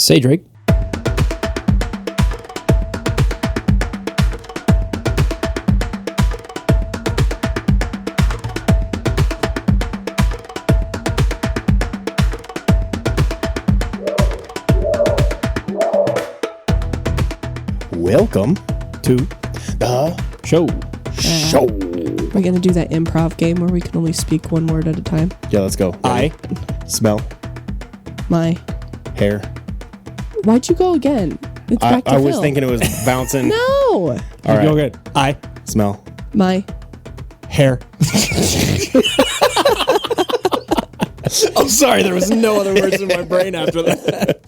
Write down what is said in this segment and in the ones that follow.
Say, Drake. Welcome to the show. We're going to do that improv game where we can only speak one word at a time. Yeah, let's go. I smell My. hair. Why'd you go again? It's back to I was Phil. thinking it was bouncing. No. All right. Go good. I Smell My. hair. I'm sorry, there was no other words in my brain after that.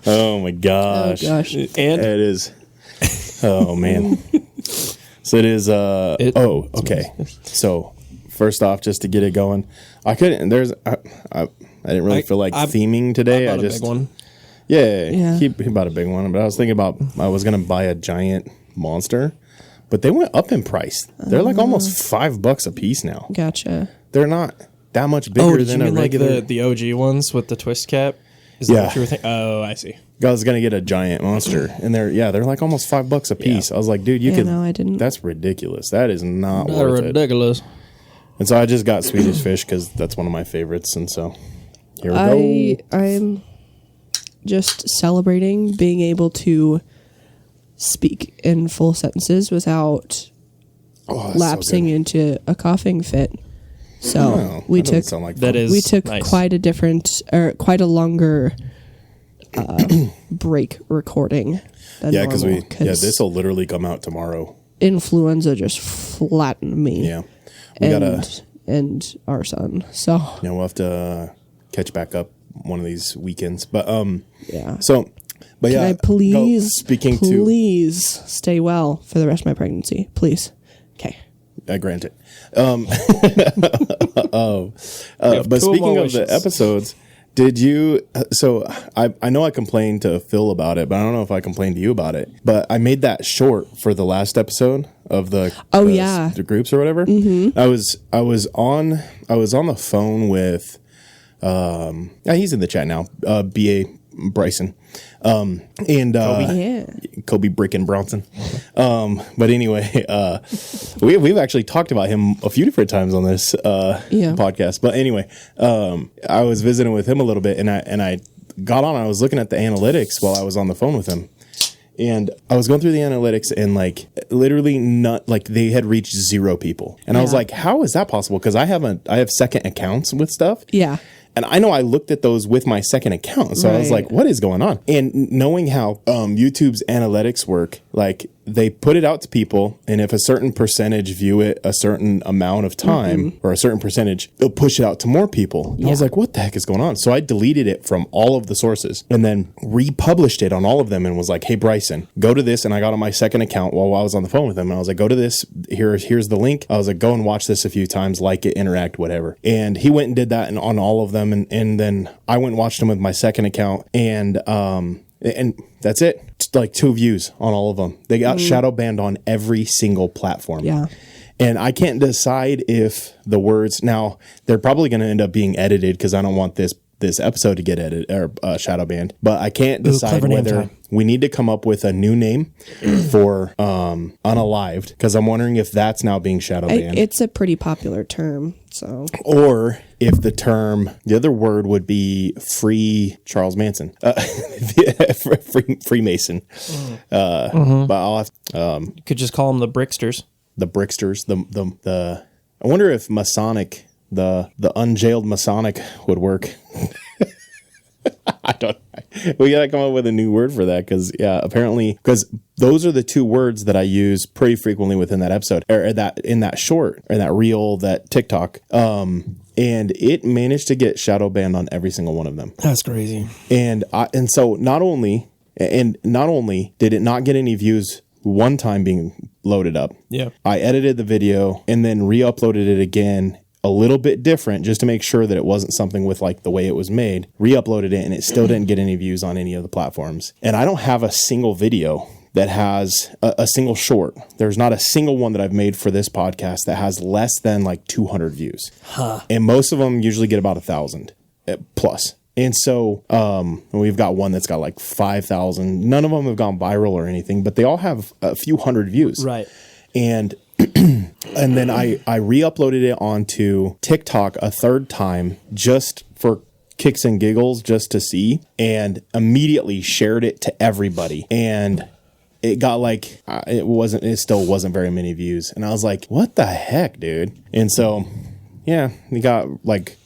Oh my gosh. Oh, gosh. And It is. Oh man. So it is. Okay. So first off, just to get it going, I couldn't. I didn't really feel like theming today. I just a big one. Yeah. He bought a big one, but I was thinking about I was gonna buy a giant monster, but they went up in price. They're like almost $5 a piece now. Gotcha. They're not that much bigger Did than you a mean regular. like the OG ones with the twist cap? Is that Yeah. what you were thinking? Oh, I see. I was gonna get a giant monster, and they're like almost $5 a piece. I was like, dude, you could. No, I didn't. That's ridiculous. That is not worth it. ridiculous. And so I just got Swedish fish because that's one of my favorites, and so here we go. I'm just celebrating being able to speak in full sentences without Oh, that's lapsing so good. into a coughing fit. So Oh, we that doesn't took sound like That fun. is we took nice. quite a longer break recording than Yeah, because normal, this will literally come out tomorrow. influenza just flattened me. Yeah, we gotta. and our son. So Yeah, we'll have to catch back up one of these weekends. But yeah. so, but Can yeah, I please, speaking please stay well for the rest of my pregnancy, please. Okay. I grant it. have But two speaking more of the wishes. episodes, did you? So I know I complained to Phil about it, but I don't know if I complained to you about it. But I made that short for the last episode of the the groups or whatever. Mm-hmm. I was on the phone with he's in the chat now. BA Bryson. Kobe Bricken Bronson. But anyway, we've actually talked about him a few different times on this podcast. But anyway, I was visiting with him a little bit, and I got on. I was looking at the analytics while I was on the phone with him, and I was going through the analytics, and like literally not like they had reached 0 people, and I was like, how is that possible? Because I have second accounts with stuff. Yeah. And I know I looked at those with my second account. So I was like, what is going on? And knowing how YouTube's analytics work, like they put it out to people. And if a certain percentage view it a certain amount of time or a certain percentage, they'll push it out to more people. And I was like, what the heck is going on? So I deleted it from all of the sources and then republished it on all of them and was like, hey, Bryson, go to this. And I got on my second account while I was on the phone with him. And I was like, go to this. Here's the link. I was like, go and watch this a few times, like it, interact, whatever. And he went and did that on all of them. And then I went and watched him with my second account, and that's it. Like 2 views on all of them. They got shadow banned on every single platform. Yeah. And I can't decide if the words now they're probably going to end up being edited because I don't want this episode to get edited or shadow banned. But I can't decide whether we need to come up with a new name for unalived because I'm wondering if that's now being shadow banned. It's a pretty popular term, so. Or if the other word would be free Charles Manson, Freemason. But I'll have You could just call them the Bricksters. the Bricksters. The I wonder if Masonic, the unjailed Masonic would work. I don't. We gotta come up with a new word for that because apparently because those are the 2 words that I use pretty frequently within that episode or that in that short or that reel, that TikTok. And it managed to get shadow banned on every single one of them. That's crazy. And so not only did it not get any views one time being loaded up. Yeah. I edited the video and then re-uploaded it again a little bit different just to make sure that it wasn't something with like the way it was made. Re-uploaded it and it still didn't get any views on any of the platforms. And I don't have a single video that has a single short. There's not a single one that I've made for this podcast that has less than like 200 views. And most of them usually get about 1,000 plus. And so we've got one that's got like 5,000. None of them have gone viral or anything, but they all have a few hundred views. Right. And and then I re-uploaded it onto TikTok a third time just for kicks and giggles, just to see, and immediately shared it to everybody. And it got like, it still wasn't very many views. And I was like, what the heck, dude? And so, yeah, we got like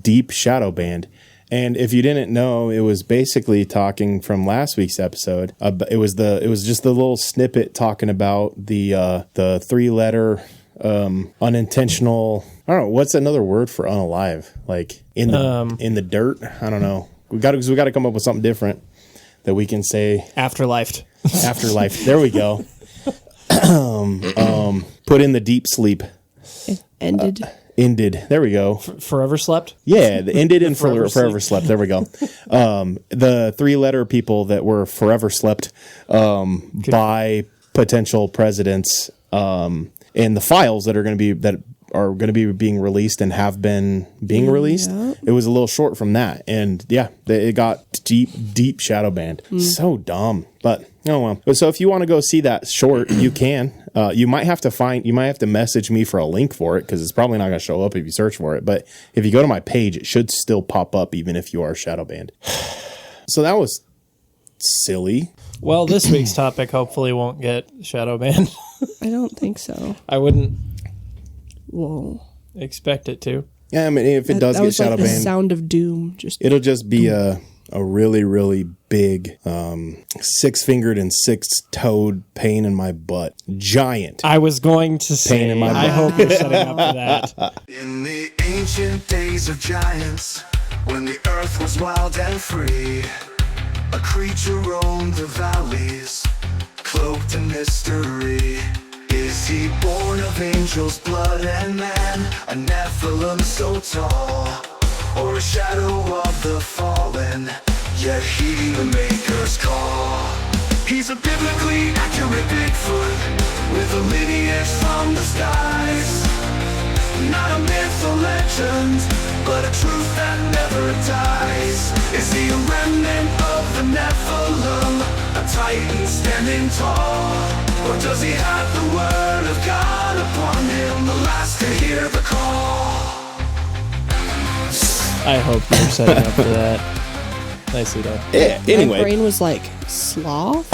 deep shadow banned. And if you didn't know, it was basically talking from last week's episode. It was just the little snippet talking about the 3-letter unintentional. I don't know, what's another word for unalive? Like in the dirt. I don't know. We got to come up with something different that we can say. Afterlife. Afterlife. There we go. Put in the deep sleep. Ended. Ended. There we go. Forever slept? Yeah, the ended and forever slept. There we go. The 3-letter people that were forever slept by potential presidents, and the files that are going to be being released and have been being released. Yeah. It was a little short from that, and yeah, it got deep shadow banned. So dumb, but oh well. So if you want to go see that short, you can. You might have to message me for a link for it, because it's probably not going to show up if you search for it. But if you go to my page, it should still pop up even if you are shadow banned. So that was silly. Well, this week's topic hopefully won't get shadow banned. I don't think so. I wouldn't Whoa. expect it to. Yeah, I mean, if it does that get was shadow like the banned, sound of doom. it'll just be a really, really big 6-fingered and 6-toed pain in my butt. Giant. I was going to say, Pain in my I butt. hope you're setting up for that. In the ancient days of giants, when the earth was wild and free, a creature roamed the valleys, cloaked in mystery. Is he born of angels' blood and man, a Nephilim so tall, or a shadow of the fallen, yet heeding the Maker's call? He's a biblically accurate Bigfoot, with a lineage from the skies. Not a myth or legend, but a truth that never dies. Is he a remnant of the Nephilim, a titan standing tall? Or does he have the word of God upon him, the last to hear the call? I hope you're setting up for that. Nicely done. Yeah, My anyway, brain was like, sloth?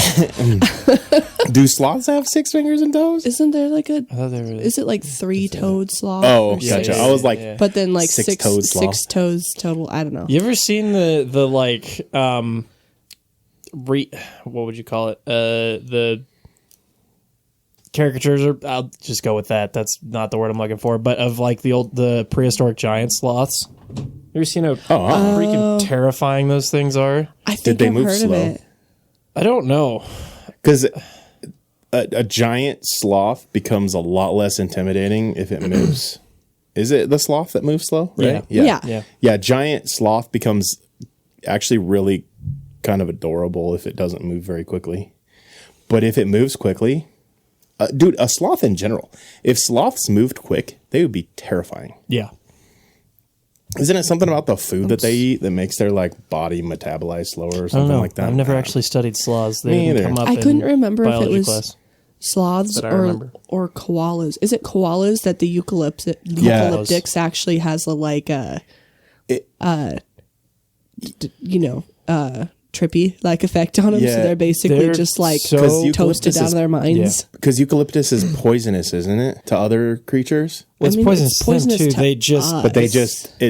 do sloths have 6 fingers and toes? Isn't there like a... I thought they were. Is it like 3-toed sloth? Oh, or gotcha. six? I was like, Yeah. But then like 6-toed sloth. 6 toes total. I don't know. You ever seen the like what would you call it? The caricatures, or I'll just go with that. That's not the word I'm looking for, but of like the prehistoric giant sloths. You ever seen how freaking terrifying those things are? I think Did they I've move heard slow? of it. I don't know. Because a giant sloth becomes a lot less intimidating if it moves. Is it the sloth that moves slow? Right? Yeah. Yeah, giant sloth becomes actually really kind of adorable if it doesn't move very quickly. But if it moves quickly, dude, a sloth in general, if sloths moved quick, they would be terrifying. Yeah. Isn't it something about the food that they eat that makes their like body metabolize slower or I don't something know. like that? I've never actually studied sloths. They Me didn't either. come up I couldn't in remember if it biology was class. sloths That I remember. or koalas. Is it koalas that the eucalyptics actually has a like trippy like effect on them? Yeah, so they're basically they're just like so- toasted eucalyptus out is- of their minds. Because eucalyptus is poisonous, isn't it, to other creatures? Well, it's I mean, poisonous it's to them poisonous too. to They just us. But it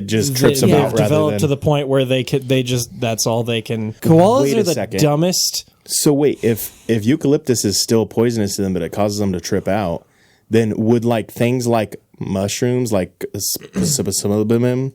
just trips them they've out rather developed than. to the point where that's all they can. Koalas Wait are a the second. dumbest. So wait, if eucalyptus is still poisonous to them, but it causes them to trip out, then would like things like mushrooms, like psilocybin,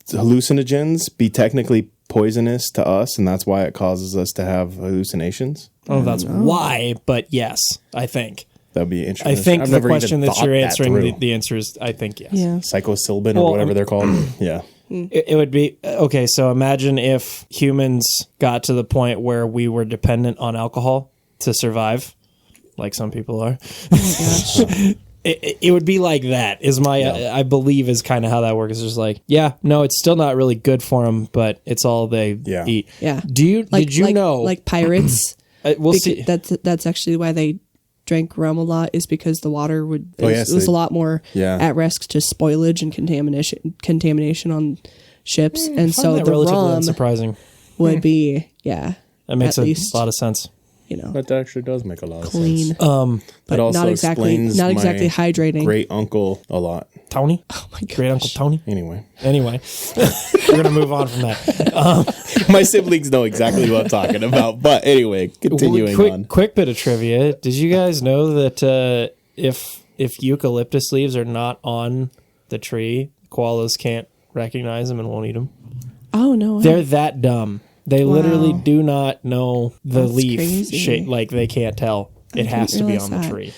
hallucinogens, be technically poisonous to us, and that's why it causes us to have hallucinations? I don't know if that's why, but yes, I think. That'd be interesting. I think I've the never even question that thought you're answering, through. the answer is, I think yes. Yeah. Psilocybin Well, or whatever they're called. Yeah. It would be okay. So imagine if humans got to the point where we were dependent on alcohol to survive, like some people are. It would be like that. Is my I believe is kind of how that works. It's just like, it's still not really good for them, but it's all they eat. Yeah. Did you know like pirates? We'll see. That's actually why they drank rum a lot, is because the water was a lot more at risk to spoilage and contamination on ships, and so the rum unsurprising would be that makes a lot of sense. That actually does make a lot of clean. sense. But also not exactly hydrating. Great uncle a lot. Tony? Oh my god. Great Uncle Tony? Anyway, we're gonna move on from that. my siblings know exactly what I'm talking about. But anyway, continuing on. Quick bit of trivia. Did you guys know that if eucalyptus leaves are not on the tree, koalas can't recognize them and won't eat them? Oh no. They're that dumb. They literally do not know the That's leaf crazy. shape. Like, they can't tell. It has to be on the tree.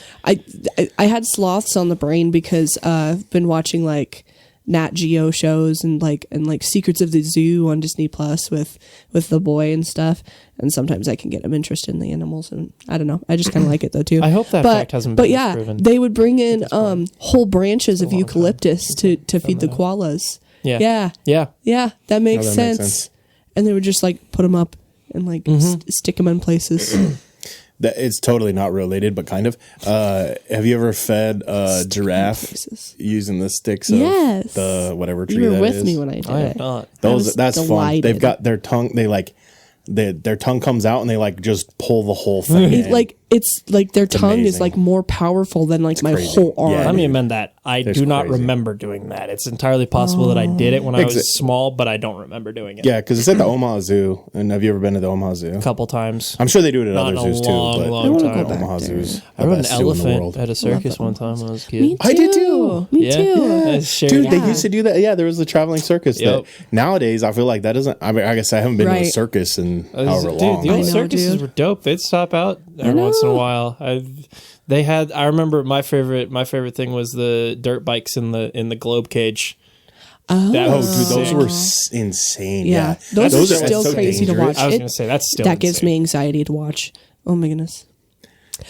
I had sloths on the brain because I've been watching like Nat Geo shows and like Secrets of the Zoo on Disney Plus with the boy and stuff. And sometimes I can get them interested in the animals, and I don't know. I just kind of like it though too. I hope that fact hasn't been disproven. They would bring in whole branches of eucalyptus to feed the koalas. Yeah. That makes sense. And they would just like put them up and like stick them in places. That it's totally not related, but kind of. Have you ever fed a giraffe using the sticks of the whatever tree you were that with is? me when I did I it. have not. That's fun. They've got their tongue. They like their tongue comes out and they like just pull the whole thing. It's like their tongue is amazing. like more powerful than like my crazy. whole arm. Yeah, Let me amend that. I do not crazy. remember doing that. It's entirely possible that I did it when I was small, but I don't remember doing it. Yeah, because it's at the Omaha Zoo. And have you ever been to the Omaha Zoo? A couple times. I'm sure they do it at Not other in a zoos long, too. But long time. Omaha Zoo's I the rode an best zoo in the elephant world. at a circus one time when I was a kid. Me too. I did too. Me Yeah. too. I shared Dude, it. they used to do that. Yeah, there was a traveling circus. Yep. That nowadays I feel like that doesn't. I mean, I guess I haven't been to a Right. circus in Dude, however long. the old I know, circuses dude. were dope. They'd stop out every once in a while. I remember my favorite thing was the dirt bikes in the globe cage. That Oh, was dude, those sick. were insane. Yeah. Yeah, Those are still so crazy to dangerous. watch. I was going to say that's still That gives insane. me anxiety to watch. Oh my goodness.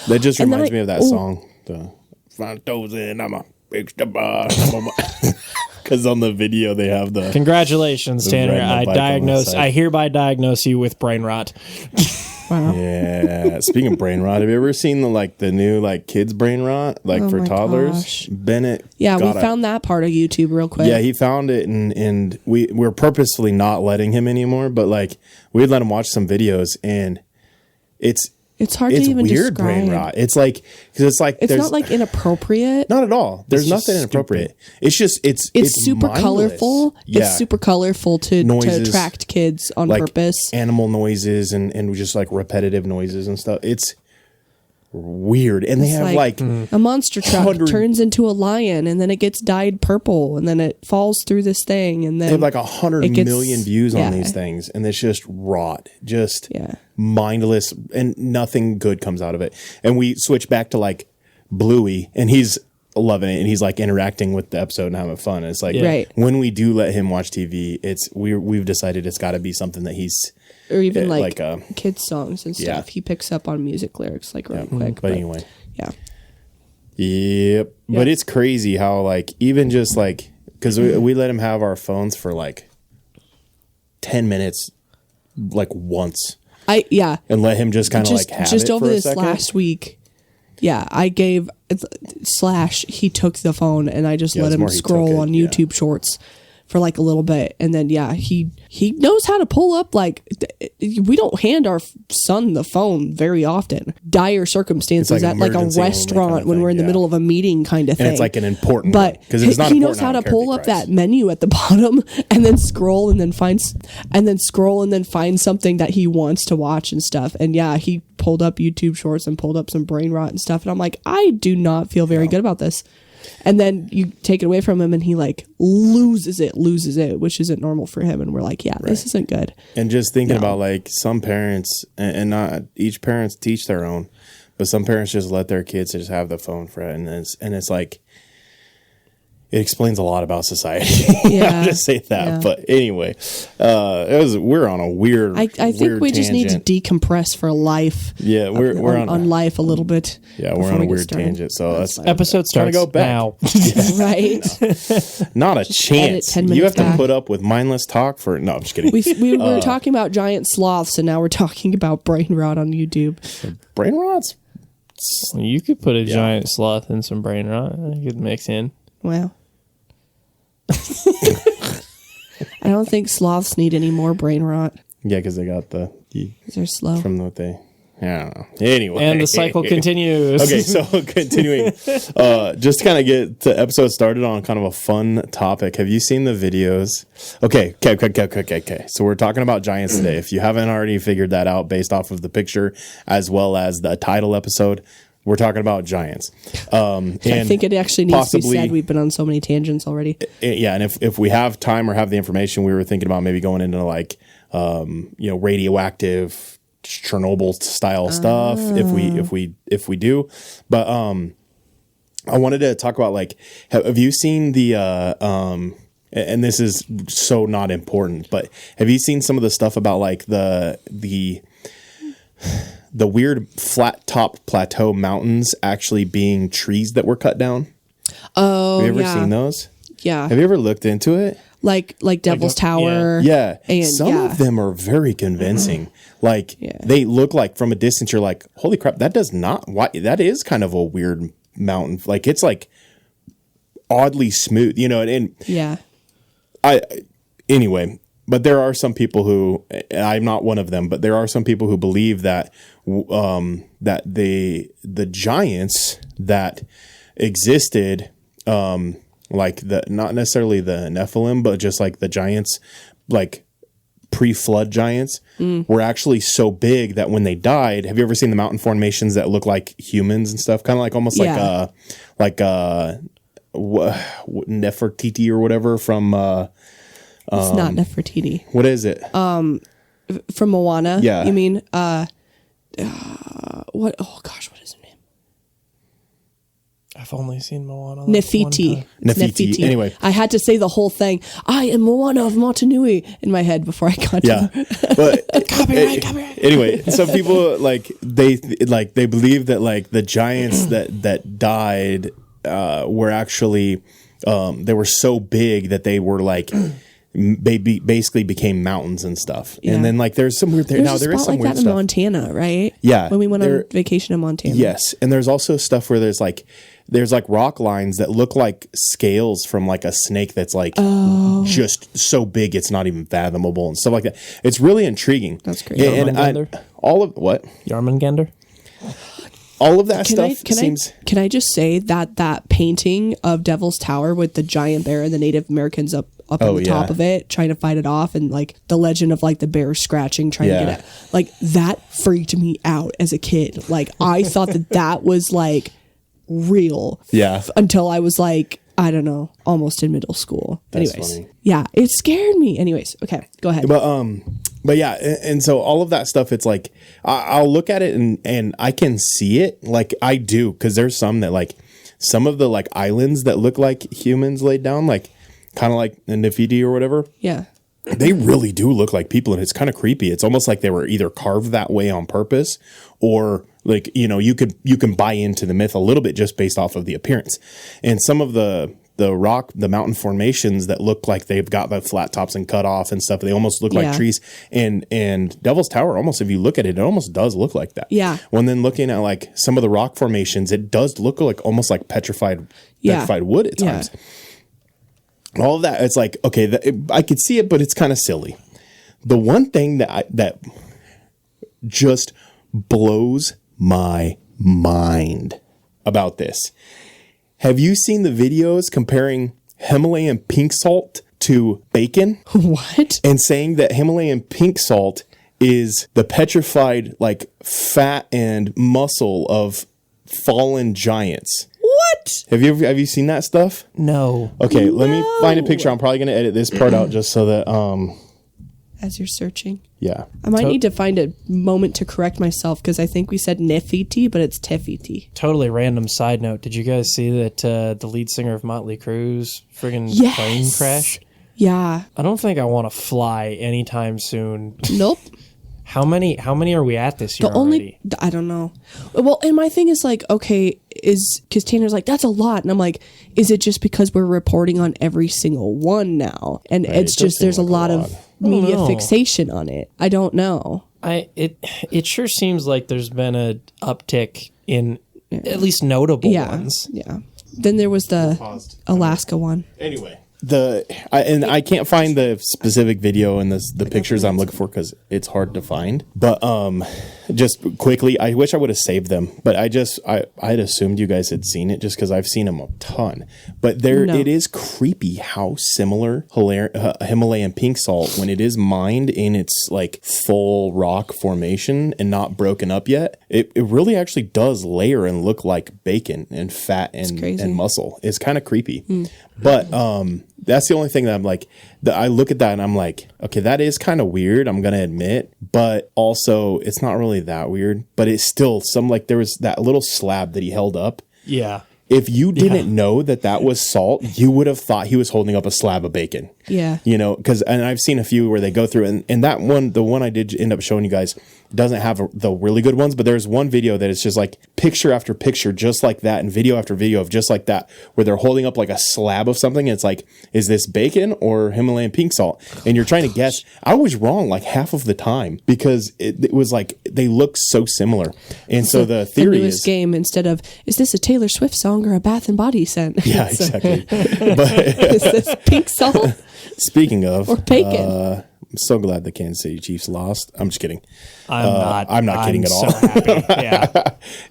That just And then reminds I- me of that ooh. song. The front toes in, I'm a big star. Because on the video they have the Congratulations, Tanner. riding the I bike on the side. I hereby diagnose you with brain rot. Wow. Yeah. Speaking of brain rot, have you ever seen the new kids brain rot Oh for my toddlers? gosh. Bennett. Yeah, we got found that part of YouTube real quick. Yeah, he found it, and we're purposefully not letting him anymore. But we'd let him watch some videos, and it's It's hard to even weird describe. brain rot. It's because it's It's there's not inappropriate. not at all. There's It's just nothing inappropriate. It's just it's Super mindless. colorful. Yeah. It's super colorful to Noises, attract kids on purpose. Animal noises and just repetitive noises and stuff. It's weird. And they It's have like a monster truck 100 turns into a lion, and then it gets dyed purple, and then it falls through this thing, and then they have 100 it gets- million views on yeah. these things, and it's just rot, just Yeah. mindless, and nothing good comes out of it. And we switch back to Bluey, and he's loving it, and he's interacting with the episode and having fun. And it's Right. when we do let him watch TV, we've decided it's got to be something that he's or even yeah, kids songs and stuff. Yeah. He picks up on music lyrics real quick. But anyway, yeah. yep. Yeah. But it's crazy how even just because we let him have our phones for 10 minutes once. And let him just kind of have just it over for a this second. last week. Yeah, I gave / he took the phone, and I just Yeah, let it's him more he scroll took it, on yeah. YouTube Shorts for a little bit, and then he knows how to pull up. We don't hand our son the phone very often. Dire circumstances It's at a emergency only restaurant kind of when thing, we're in the yeah. middle of a meeting kind of thing. And it's an important but one, 'cause if it's not he knows important, I how to don't care if pull he up cries. that menu at the bottom and then scroll and then find something that he wants to watch and stuff. And yeah, he pulled up YouTube Shorts and pulled up some brain rot and stuff. And I'm like, I do not feel very good about this. And then you take it away from him, and he loses it, which isn't normal for him. And we're like, yeah, this isn't good. And just thinking about some parents, and not each parents teach their own, but some parents just let their kids just have the phone for it, and it's it explains a lot about society. Yeah. I'll just say that. Yeah. But anyway, we're on a weird. I think weird we just need to tangent. decompress for life. Yeah, we're on life a little bit. Yeah, we're before on a we get weird started. tangent. So that's Episode trying to starts go back. now. Right. Not a edit chance. 10 You minutes have to back. put up with mindless talk for. No, I'm just kidding. We were talking about giant sloths, and now we're talking about brain rot on YouTube. Brain rots. You could put a giant sloth in some brain rot. You could mix in. Wow. I don't think sloths need any more brain rot. Yeah, because they got the 'Cause they're slow. from what they. I don't know. Anyway, And the cycle continues. Okay, so continuing, just to kind of get the episode started on kind of a fun topic. Have you seen the videos? Okay. So we're talking about giants today. If you haven't already figured that out based off of the picture as well as the title episode, we're talking about giants. I think it actually needs to be said. We've been on so many tangents already. Yeah, and if we have time or have the information, we were thinking about maybe going into like radioactive Chernobyl style stuff if we do. But I wanted to talk about like have you seen the and this is so not important, but have you seen some of the stuff about like the weird flat top plateau mountains actually being trees that were cut down? Oh, have you ever seen those? Yeah. Have you ever looked into it? Like Devil's Tower. Yeah. And some of them are very convincing. Like Yeah. they look like from a distance you're like, holy crap, that does not that is kind of a weird mountain. Like it's like oddly smooth, and Yeah. anyway, but there are some people who I'm not one of them, but there are some people who believe that that the giants that existed like not necessarily the Nephilim, but just like the giants, like pre-flood giants, were actually so big that when they died, have you ever seen the mountain formations that look like humans and stuff? Kind of like almost like Nefertiti or whatever from. It's not Nefertiti. What is it? From Moana. Yeah. You mean what? Oh gosh, what is her name? I've only seen Moana. Nefertiti. It's Nefertiti. Anyway. I had to say the whole thing. I am Moana of Motunui in my head before I got Yeah, to but copyright. Anyway, some people they believe that like the giants that died were actually they were so big that they were like basically became mountains and stuff. Yeah. And then like there's some weird There's now a there is spot some like weird that in stuff. Montana, right? Yeah, when we went on vacation in Montana. Yes, and there's also stuff where there's like rock lines that look like scales from like a snake that's like just so big it's not even fathomable and stuff like that. It's really intriguing. That's crazy. Yarmungandr? All of what? Yarmungandr? All of that stuff seems. Can I just say that painting of Devil's Tower with the giant bear and the Native Americans up on the top of it trying to fight it off, and like the legend of like the bear scratching trying to get it, like that freaked me out as a kid. Like I thought that was like real. Yeah. Until I was like, I don't know, almost in middle school. That's Anyways, funny. yeah, it scared me. Anyways, okay, go ahead. But yeah, and so all of that stuff, it's like I'll look at it and I can see it, like I do, because there's some that like some of the like islands that look like humans laid down, like kind of like in Nefertiti or whatever. Yeah. They really do look like people, and it's kind of creepy. It's almost like they were either carved that way on purpose, or like you can buy into the myth a little bit just based off of the appearance. And some of the mountain formations that look like they've got the flat tops and cut off and stuff, they almost look like trees. And Devil's Tower, almost if you look at it, it almost does look like that. Yeah. When then looking at like some of the rock formations, it does look like almost like petrified wood at times. All of that, it's like, okay, I could see it, but it's kind of silly. The one thing that just blows my mind about this. Have you seen the videos comparing Himalayan pink salt to bacon? What? And saying that Himalayan pink salt is the petrified, like, fat and muscle of fallen giants. What? Have you seen that stuff? No. Okay, let me find a picture. I'm probably going to edit this part out just so that as you're searching. Yeah. I might need to find a moment to correct myself because I think we said Nephiti, but it's Tefiti. Totally random side note. Did you guys see that the lead singer of Motley Crue's friggin' plane crash? Yeah. I don't think I want to fly anytime soon. Nope. How many are we at this year already? I don't know. Well, and my thing is like, okay, because Tanner's like, that's a lot. And I'm like, is it just because we're reporting on every single one now? And it's just, there's a lot of media fixation on it. I don't know. It sure seems like there's been a uptick in at least notable ones. Yeah. Then there was the Alaska one. Anyway. I can't find the specific video and the pictures I'm looking for because it's hard to find. But just quickly, I wish I would have saved them. But I'd assumed you guys had seen it just because I've seen them a ton. But it is creepy how similar Himalayan pink salt, when it is mined in its like full rock formation and not broken up yet, it really actually does layer and look like bacon and fat and muscle. It's kind of creepy. But that's the only thing that I'm like, I look at that and I'm like, okay, that is kind of weird, I'm going to admit, but also it's not really that weird, but it's still there was that little slab that he held up. Yeah. If you didn't know that was salt, you would have thought he was holding up a slab of bacon. Yeah. You know, and I've seen a few where they go through and that one, the one I did end up showing you guys, doesn't have the really good ones, but there's one video that is just like picture after picture, just like that, and video after video of just like that, where they're holding up like a slab of something. And it's like, is this bacon or Himalayan pink salt? And you're trying to guess. I was wrong like half of the time because it was like they look so similar. And so the theory is game instead of, is this a Taylor Swift song or a Bath and Body scent? Yeah, exactly. But is this pink salt? Speaking of, or bacon. I'm so glad the Kansas City Chiefs lost. I'm just kidding. I'm not kidding at all. So happy. Yeah.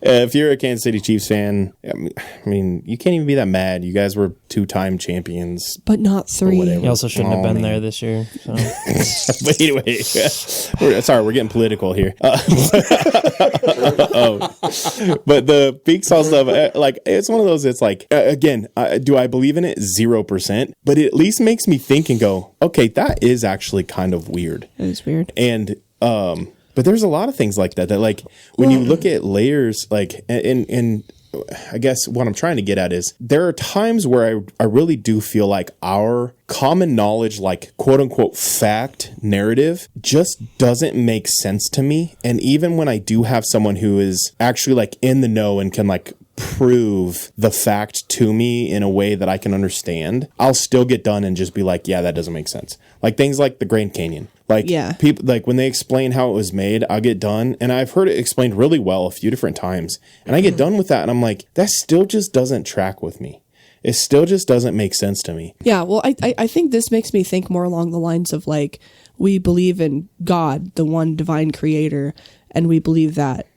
If you're a Kansas City Chiefs fan, I mean, you can't even be that mad. You guys were 2-time champions, but not 3. You also shouldn't have been there this year. So. But anyway, we're getting political here. But the pink salt stuff, like, it's one of those. It's like, again, do I believe in it? 0%. But it at least makes me think and go, okay, that is actually kind of weird. It is weird. And but there's a lot of things like that like when you look at layers, like, and I guess what I'm trying to get at is there are times where I really do feel like our common knowledge, like quote unquote fact narrative, just doesn't make sense to me. And even when I do have someone who is actually like in the know and can like prove the fact to me in a way that I can understand, I'll still get done and just be like, yeah, that doesn't make sense. Like things like the Grand Canyon. Like people, like when they explain how it was made, I'll get done. And I've heard it explained really well a few different times. And I get done with that and I'm like, that still just doesn't track with me. It still just doesn't make sense to me. Yeah, well, I think this makes me think more along the lines of like, we believe in God, the one divine creator, and we believe that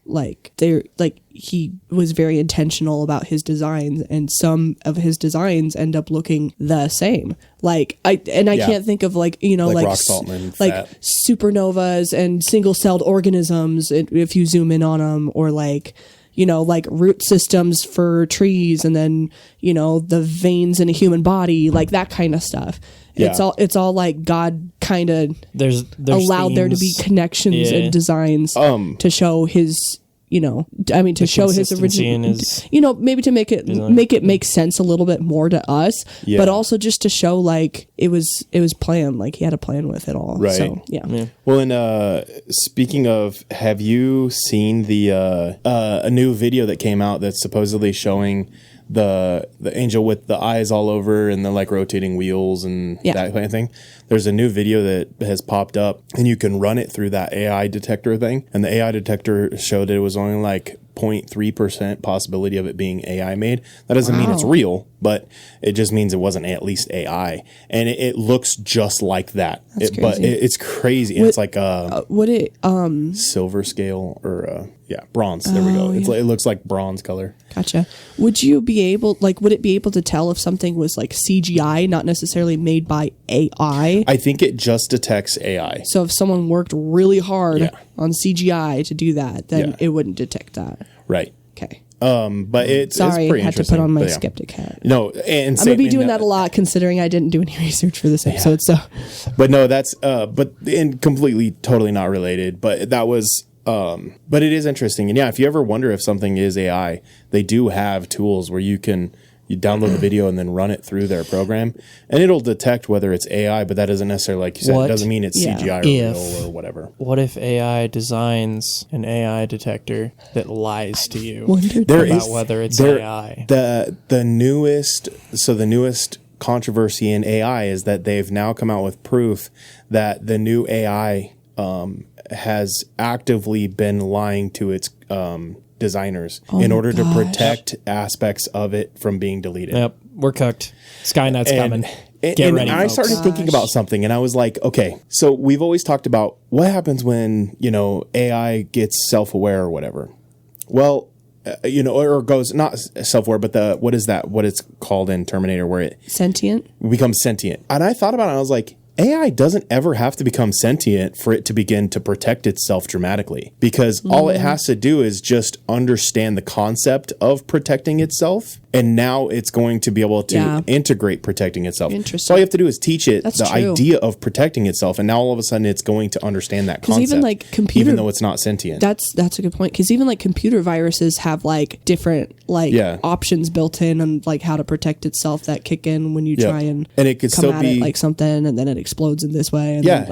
he was very intentional about his designs, and some of his designs end up looking the same. Like I can't think of like rock salt and like fat. Supernovas and single-celled organisms if you zoom in on them, or like root systems for trees, and then the veins in a human body, like that kind of stuff. Yeah. It's all like God kind of there's allowed themes. There to be connections and designs to show his to show his original, maybe to make it make sense a little bit more to us, but also just to show like it was planned, like he had a plan with it all. Right. So, yeah. Well, and speaking of, have you seen the a new video that came out that's supposedly showing the angel with the eyes all over and the like rotating wheels and that kind of thing? There's a new video that has popped up and you can run it through that AI detector thing, and the AI detector showed it was only like 0.3% possibility of it being AI made. That doesn't mean it's real, but it just means it wasn't at least AI, and it looks just like that. But it's crazy. And it's like silver scale or bronze. There we go. It looks like bronze color. Gotcha. Would it be able to tell if something was like CGI, not necessarily made by AI? I think it just detects AI. So if someone worked really hard on CGI to do that, then it wouldn't detect that. Right. Okay. But it's Sorry, pretty I had to interesting. put on my But yeah. skeptic hat. No, and I'm gonna be doing that a lot, considering I didn't do any research for this episode. So, But no, that's and completely, totally not related. But that was. But it is interesting, and yeah, if you ever wonder if something is AI, they do have tools where you download the video and then run it through their program, and it'll detect whether it's AI. But that doesn't necessarily, like you said, it doesn't mean it's CGI or real or whatever. What if AI designs an AI detector that lies to you About whether it's AI? The newest controversy in AI is that they've now come out with proof that the new AI has actively been lying to its designers in order to protect aspects of it from being deleted. Yep, we're cooked. Skynet's coming. Get ready, I started thinking about something, and I was like, okay, so we've always talked about what happens when, AI gets self-aware or whatever. Well, or goes not self-aware, but what is that? What it's called in Terminator, where it sentient becomes sentient. And I thought about it, and I was like, AI doesn't ever have to become sentient for it to begin to protect itself dramatically, because all it has to do is just understand the concept of protecting itself, and now it's going to be able to integrate protecting itself. Interesting. So all you have to do is teach it That's the true. idea of protecting itself, and now all of a sudden it's going to understand that concept, even like computer, even though it's not sentient. That's a good point, because even like computer viruses have like different options built in on like how to protect itself that kick in when you try and it could come still at be it like something, and then it explodes in this way. And then,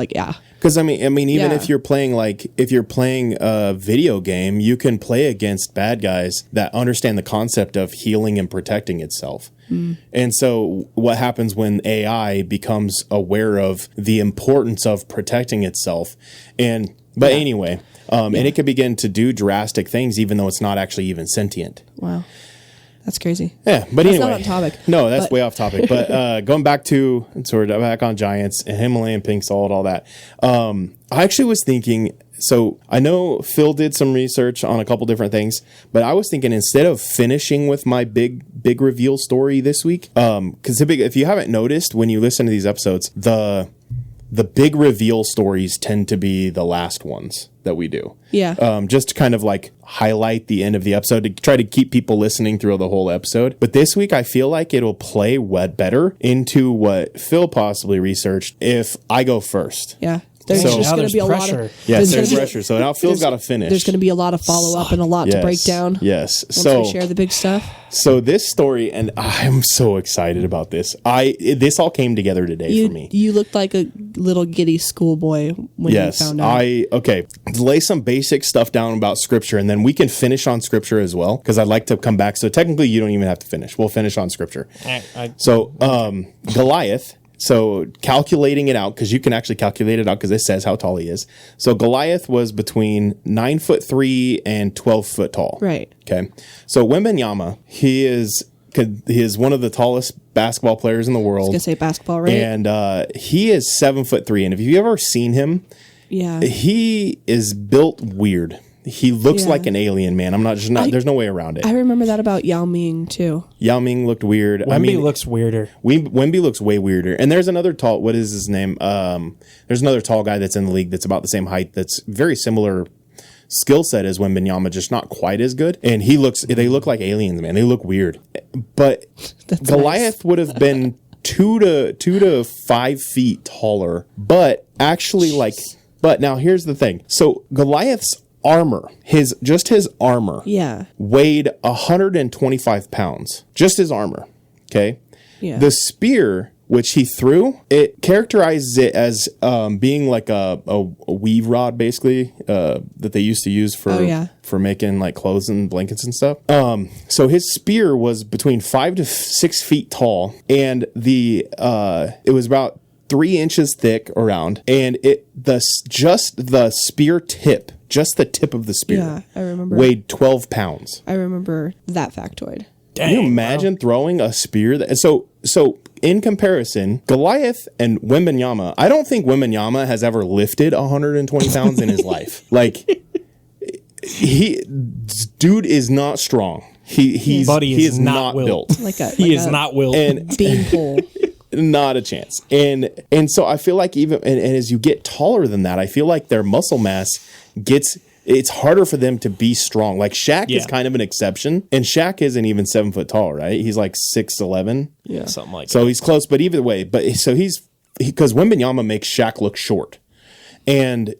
because I mean, even if you're playing a video game, you can play against bad guys that understand the concept of healing and protecting itself. And so what happens when AI becomes aware of the importance of protecting itself? Anyway, and it can begin to do drastic things, even though it's not actually even sentient. Wow. That's crazy. Yeah, but that's anyway. Not on topic. No, that's way off topic. But going back on Giants and Himalayan pink salt, all that. I actually was thinking, so I know Phil did some research on a couple different things, but I was thinking, instead of finishing with my big reveal story this week, because if you haven't noticed, when you listen to these episodes, the big reveal stories tend to be the last ones that we do. Yeah. Just to kind of like highlight the end of the episode to try to keep people listening through the whole episode. But this week, I feel like it'll play better into what Phil possibly researched if I go first. Yeah. There's just going to be a lot of there's pressure. So now Phil's got to finish. There's going to be a lot of follow up and a lot to break down. Yes. Once we share the big stuff. So this story, and I'm so excited about this. This all came together today for me. You looked like a little giddy schoolboy when you found out. Okay. Lay some basic stuff down about scripture, and then we can finish on scripture as well, because I'd like to come back. So technically, you don't even have to finish. We'll finish on scripture. Goliath. So calculating it out, because you can actually calculate it out because it says how tall he is. So Goliath was between 9'3" and 12 foot tall. Right. Okay. So Wembanyama, he is one of the tallest basketball players in the world. I was gonna say basketball, right? And he is 7'3". And if you've ever seen him, he is built weird. He looks like an alien, man. There's no way around it. I remember that about Yao Ming too. Yao Ming looked weird. Wemby looks weirder. Wemby looks way weirder. And there's another tall, what is his name? There's another tall guy that's in the league that's about the same height, that's very similar skill set as Wembanyama, just not quite as good. And they look like aliens, man. They look weird. But Goliath would have been 2 to 5 feet taller, but actually but now here's the thing. So Goliath's armor, his armor weighed 125 pounds. Just his armor. Okay. Yeah. The spear which he threw, it characterizes it as being like a weave rod, basically, that they used to use for making like clothes and blankets and stuff. So his spear was between 5 to 6 feet tall, and it was about 3 inches thick around, and the spear tip, just the tip of the spear, I remember, weighed 12 pounds. I remember that factoid. Dang, can you imagine throwing a spear so in comparison, Goliath and Wembanyama, I don't think Wembanyama has ever lifted 120 pounds in his life. Like, dude is not strong. He is not built. He is not built. And beanpole. Not a chance. And so I feel like even and as you get taller than that, I feel like their muscle mass gets it's harder for them to be strong. Like Shaq is kind of an exception, and Shaq isn't even 7 foot tall, right? He's like 6'11". Yeah, something like that. So he's close, but either way, because Wembanyama makes Shaq look short, and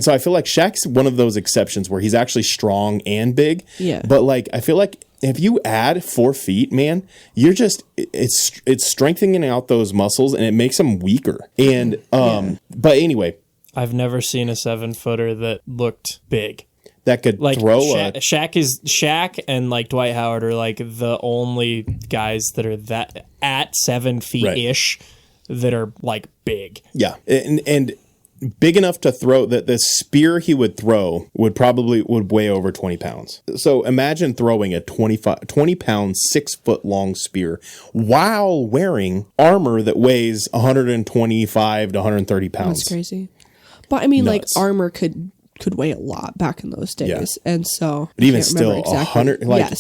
so I feel like Shaq's one of those exceptions where he's actually strong and big. Yeah. But like I feel like if you add 4 feet, man, you're just it's strengthening out those muscles and it makes them weaker. And but anyway, I've never seen a 7-footer that looked big. That could like throw Shaq and like Dwight Howard are like the only guys that are that at 7 feet ish that are like big. Yeah. And big enough to throw that the spear he would throw would weigh over 20 pounds. So imagine throwing a 20-pound, 6 foot long spear while wearing armor that weighs 125 to 130 pounds. That's crazy. But I mean, Nuts. like armor could weigh a lot back in those days, and so. But even still, 100. Like,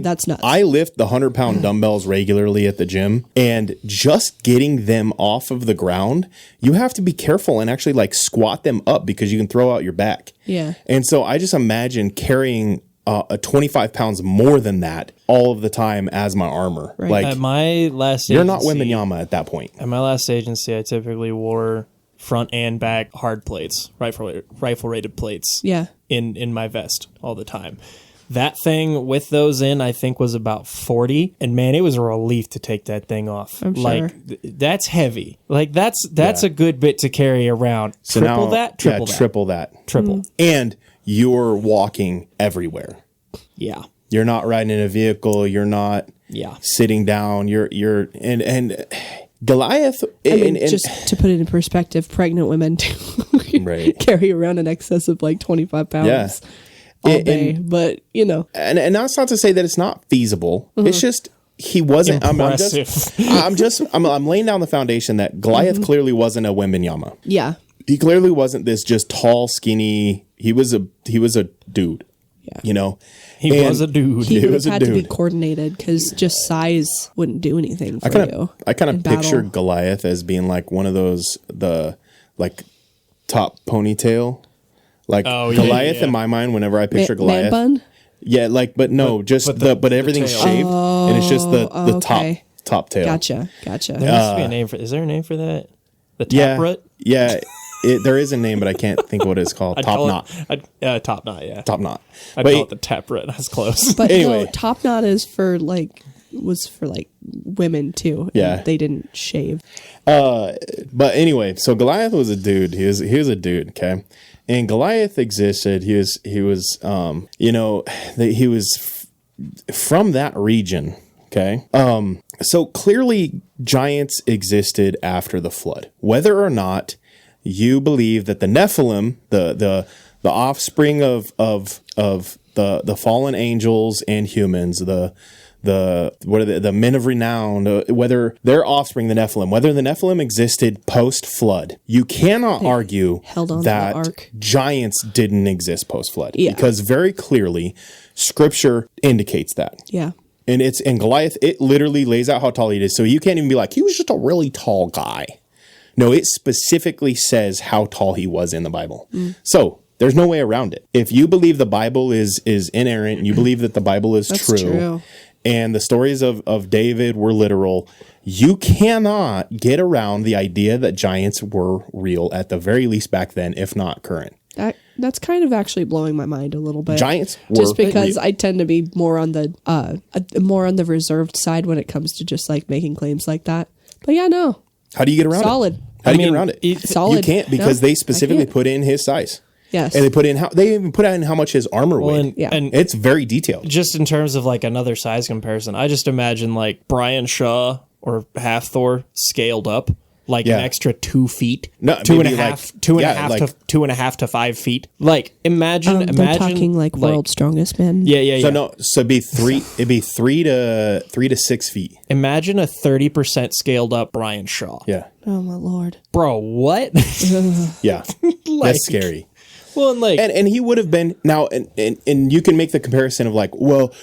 that's nuts. I lift the 100-pound dumbbells regularly at the gym, and just getting them off of the ground, you have to be careful and actually like squat them up because you can throw out your back. Yeah. And so I just imagine carrying a 25 pounds more than that all of the time as my armor. Right. Like At my last you're agency, not Wembanyama at that point. At my last agency, I typically wore front and back hard plates, rifle rated plates. Yeah. In my vest all the time. That thing with those in, I think, was about 40, and man, it was a relief to take that thing off. I'm sure. Like that's heavy. Like that's a good bit to carry around. So triple now, that. triple that. Triple. And you're walking everywhere. Yeah. You're not riding in a vehicle. You're not sitting down. You're and Goliath. Just to put it in perspective, pregnant women carry around in excess of like 25 pounds all day. But and that's not to say that it's not feasible. It's just he wasn't. I'm laying down the foundation that Goliath clearly wasn't a Wembanyama. Yeah, he clearly wasn't this just tall, skinny. He was a dude. Yeah, He was a dude. He would have had to be coordinated because just size wouldn't do anything for you. I kind of picture Goliath as being like one of those top ponytail, like Goliath in my mind. Whenever I picture Goliath, man bun? Yeah, but everything's shaved and it's just the top tail. Gotcha. There has to be a name for. Is there a name for that? The top root? Yeah. There is a name, but I can't think of what it's called. Top knot. Top knot, yeah. Top knot. I'd call it the taproot. That's close. But anyway, top knot was for women too. Yeah, they didn't shave. But anyway, so Goliath was a dude. He was a dude. Okay, and Goliath existed. He was from that region. Okay. So clearly giants existed after the flood. Whether or not you believe that the Nephilim, the offspring of the fallen angels and humans, the men of renown, whether their offspring, the Nephilim, whether the Nephilim existed post flood, you cannot argue that giants didn't exist post flood, because very clearly Scripture indicates that. Yeah. And Goliath, it literally lays out how tall he is. So you can't even be like, he was just a really tall guy. No, it specifically says how tall he was in the Bible. So there's no way around it. If you believe the Bible is inerrant, and you believe that the Bible is true, and the stories of David were literal, you cannot get around the idea that giants were real, at the very least back then, if not current. That's kind of actually blowing my mind a little bit. Giants were just because real. I tend to be more on the reserved side when it comes to just like making claims like that. But yeah, no. How do you get around it? Solid. How do you get around it? Solid. You can't, because they specifically put in his size. Yes. And they even put in how much his armor weighed. And it's very detailed. Just in terms of like another size comparison, I just imagine like Brian Shaw or Half Thor scaled up like an extra 2 feet. No, two and a half to 5 feet. Like imagine they're talking like world's strongest men. So it'd be three to 6 feet. Imagine a 30% scaled up Brian Shaw. Yeah. Oh my Lord. Bro, what? Yeah. That's scary. Well, and like, and he would have been now, and you can make the comparison of like, well,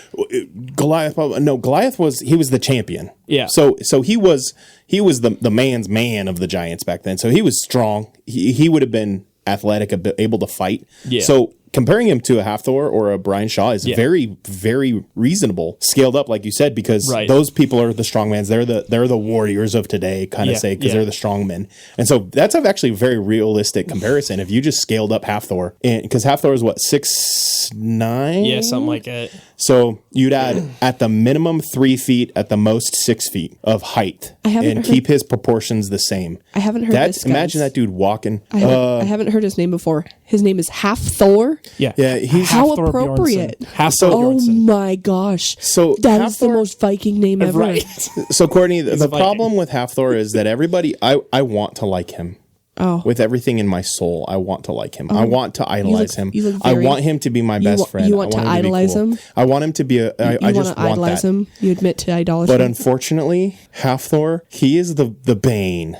Goliath. No, Goliath was the champion. Yeah. So he was the man's man of the giants back then. So he was strong. He would have been athletic, able to fight. Yeah. So comparing him to a Hathor or a Brian Shaw is very, very reasonable, scaled up, like you said, because those people are the strongmans. They're the warriors of today, kind of say, because they're the strongmen. And so that's actually a very realistic comparison. If you just scaled up Hathor, because Hathor is what, 6'9"? Yeah, something like that. So you'd add at the minimum 3 feet, at the most 6 feet of height, and keep his proportions the same. I haven't heard this. Imagine that dude walking. I haven't heard his name before. His name is Hathor. Yeah, he's how Hathor appropriate. Hathor Oh Bjornsson. my gosh. So that is the most Viking name ever. Right. So Courtney, the problem with Hathor is that everybody, I want to like him. Oh. With everything in my soul, I want to like him. I want to idolize him. I want him to be my best friend. You want to idolize him? I want him to be I just want idolize that. him. You admit to idolatry. But unfortunately, Hathor, he is the bane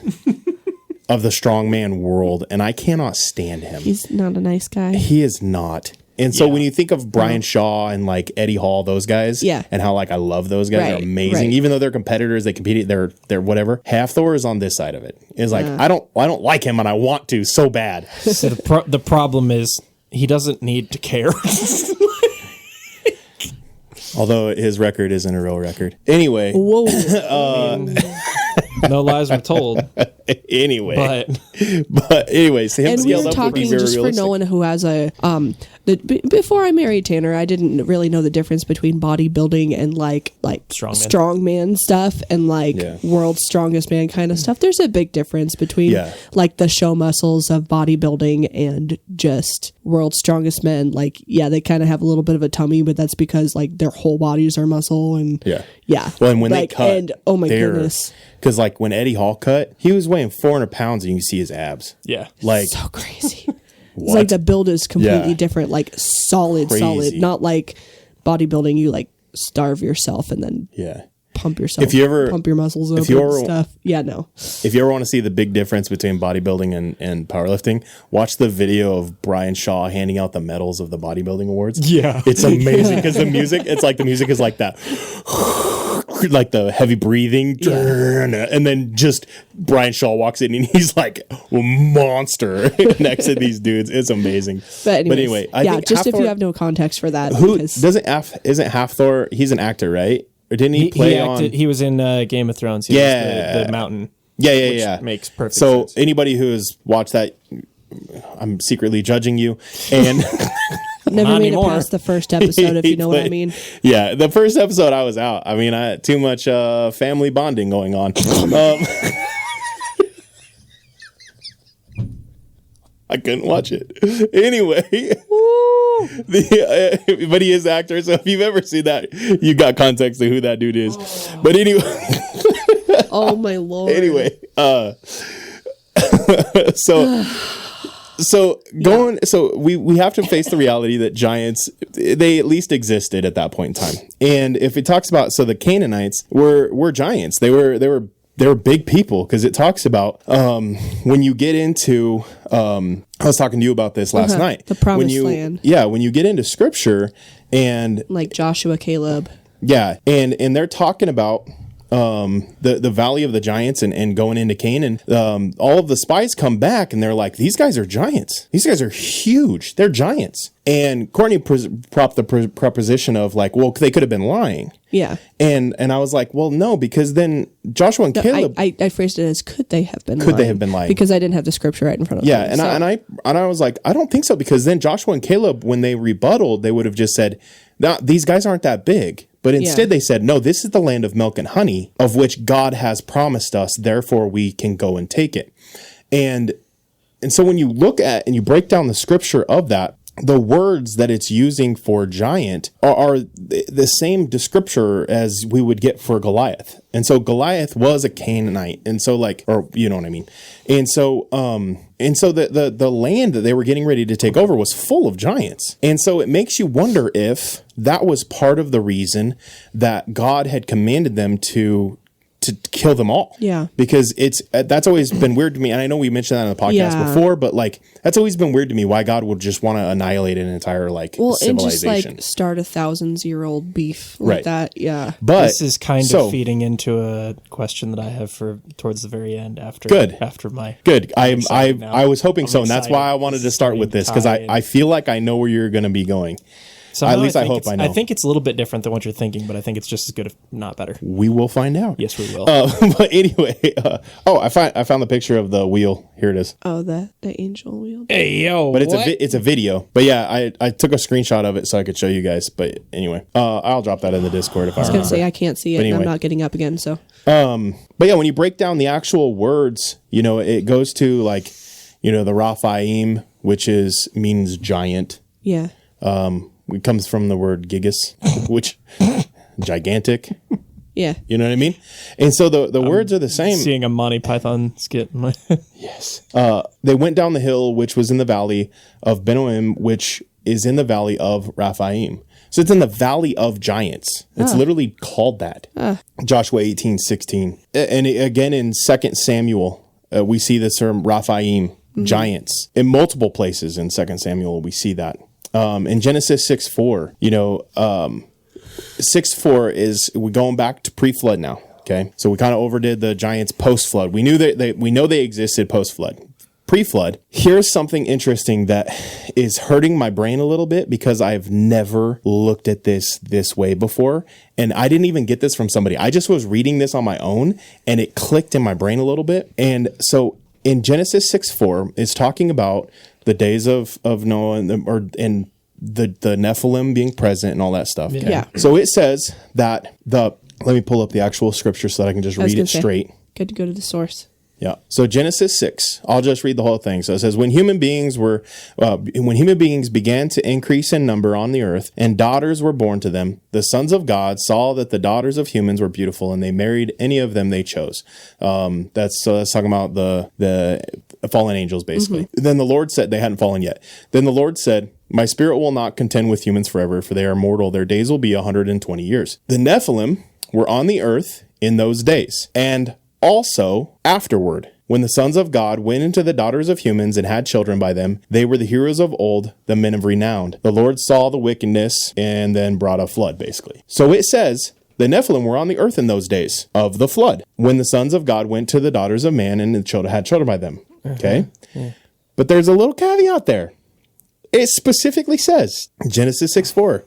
of the strongman world, and I cannot stand him. He's not a nice guy. He is not. And so when you think of Brian Shaw and like Eddie Hall, those guys, and how like I love those guys, they're amazing. Even though they're competitors, they compete, they're whatever. Hathor is on this side of it. It's like I don't like him, and I want to so bad. So the problem is he doesn't need to care. Although his record isn't a real record. Anyway. Whoa. No lies were told. Anyway. But anyways, him and we scaled were up would be talking very just realistic. for no one who has a before I married Tanner, I didn't really know the difference between bodybuilding and like strongman stuff and like world's strongest man kind of stuff. There's a big difference between like the show muscles of bodybuilding and just world's strongest men. Like they kind of have a little bit of a tummy, but that's because like their whole bodies are muscle and Well, and when like, they cut, and oh my goodness. Because like when Eddie Hall cut, he was weighing 400 pounds and you can see his abs. Yeah. Like so crazy. It's like the build is completely different, like solid, not like bodybuilding. You like starve yourself and then pump yourself. If you ever pump your muscles up and stuff. Yeah, no. If you ever want to see the big difference between bodybuilding and powerlifting, watch the video of Brian Shaw handing out the medals of the bodybuilding awards. Yeah. It's amazing because the music is like that. Like the heavy breathing, and then just Brian Shaw walks in and he's like a monster next to these dudes. It's amazing. But anyway, I think just Hathor, if you have no context for that, isn't Hathor? He's an actor, right? Or didn't he play on? He was in Game of Thrones. He was the Mountain. Yeah. Makes perfect sense. So anybody who has watched that, I'm secretly judging you, and. Never made it past the first episode, if you know what I mean. Yeah, the first episode I was out. I mean, I had too much family bonding going on. I couldn't watch it. Anyway, but he is an actor, so if you've ever seen that, you got context to who that dude is. But anyway. Oh, my Lord. Anyway, So we have to face the reality that giants, they at least existed at that point in time. And if it talks about, so the Canaanites were giants. They were big people, because it talks about when you get into I was talking to you about this last night. The promised land. Yeah, when you get into scripture and like Joshua, Caleb. Yeah, and they're talking about the valley of the giants and going into Canaan. All of the spies come back and they're like, these guys are giants. These guys are huge. They're giants. And Courtney propped the preposition of like, well, they could have been lying. Yeah. And I was like, well, no, because then Joshua and Caleb. I phrased it as could they have been lying? Because I didn't have the scripture right in front of me. Yeah, and I was like, I don't think so, because then Joshua and Caleb, when they rebutted, they would have just said, nah, these guys aren't that big. But instead they said, no, this is the land of milk and honey, of which God has promised us, therefore we can go and take it. And so when you look at and you break down the scripture of that, the words that it's using for giant are the same descriptor as we would get for Goliath. And so Goliath was a Canaanite. And so or you know what I mean? And so the land that they were getting ready to take over was full of giants. And so it makes you wonder if that was part of the reason that God had commanded them to to kill them all. Yeah. Because that's always been weird to me. And I know we mentioned that on the podcast before, but like that's always been weird to me why God would just want to annihilate an entire like civilization. And just like start 1,000-year-old beef like that. Yeah. But this is kind of feeding into a question that I have for towards the very end after my I was hoping so, and that's why I wanted to start with this, because I feel like I know where you're going to be going. So at least I hope I know. I think it's a little bit different than what you're thinking, but I think it's just as good, if not better. We will find out. Yes, we will. But anyway, I found the picture of the wheel. Here it is. Oh, the angel wheel. Hey yo, but it's a video. But yeah, I took a screenshot of it so I could show you guys. But anyway, I'll drop that in the Discord if I remember. I was gonna say I can't see it. Anyway. And I'm not getting up again. So. But yeah, when you break down the actual words, it goes to like, the Raphaim, which means giant. Yeah. It comes from the word gigas, which gigantic. Yeah. You know what I mean? And so the words are the same. Seeing a Monty Python skit in my Yes. They went down the hill, which was in the valley of Benoim, which is in the valley of Raphaim. So it's in the valley of giants. It's literally called that. Joshua 18:16. And again in 2 Samuel, we see the term Raphaim, giants. In multiple places in 2 Samuel, we see that. In Genesis 6:4, 6:4 is we're going back to pre-flood now. Okay, so we kind of overdid the giants post-flood. We know they existed post-flood. Pre-flood. Here's something interesting that is hurting my brain a little bit because I've never looked at this way before, and I didn't even get this from somebody. I just was reading this on my own, and it clicked in my brain a little bit. And so in Genesis 6:4, it's talking about the days of Noah and the Nephilim being present and all that stuff. Okay? Yeah. So it says that let me pull up the actual scripture so that I can just read it straight. Good to go to the source. Yeah. So Genesis 6, I'll just read the whole thing. So it says, when human beings began to increase in number on the earth and daughters were born to them, the sons of God saw that the daughters of humans were beautiful and they married any of them they chose. That's talking about the fallen angels, basically. Mm-hmm. Then the Lord said, they hadn't fallen yet. Then the Lord said, my spirit will not contend with humans forever, for they are mortal. Their days will be 120 years. The Nephilim were on the earth in those days. And also, afterward, when the sons of God went into the daughters of humans and had children by them, they were the heroes of old, the men of renown. The Lord saw the wickedness and then brought a flood, basically. So it says, the Nephilim were on the earth in those days of the flood, when the sons of God went to the daughters of man and had children by them. Okay? Yeah. But there's a little caveat there. It specifically says, Genesis 6:4,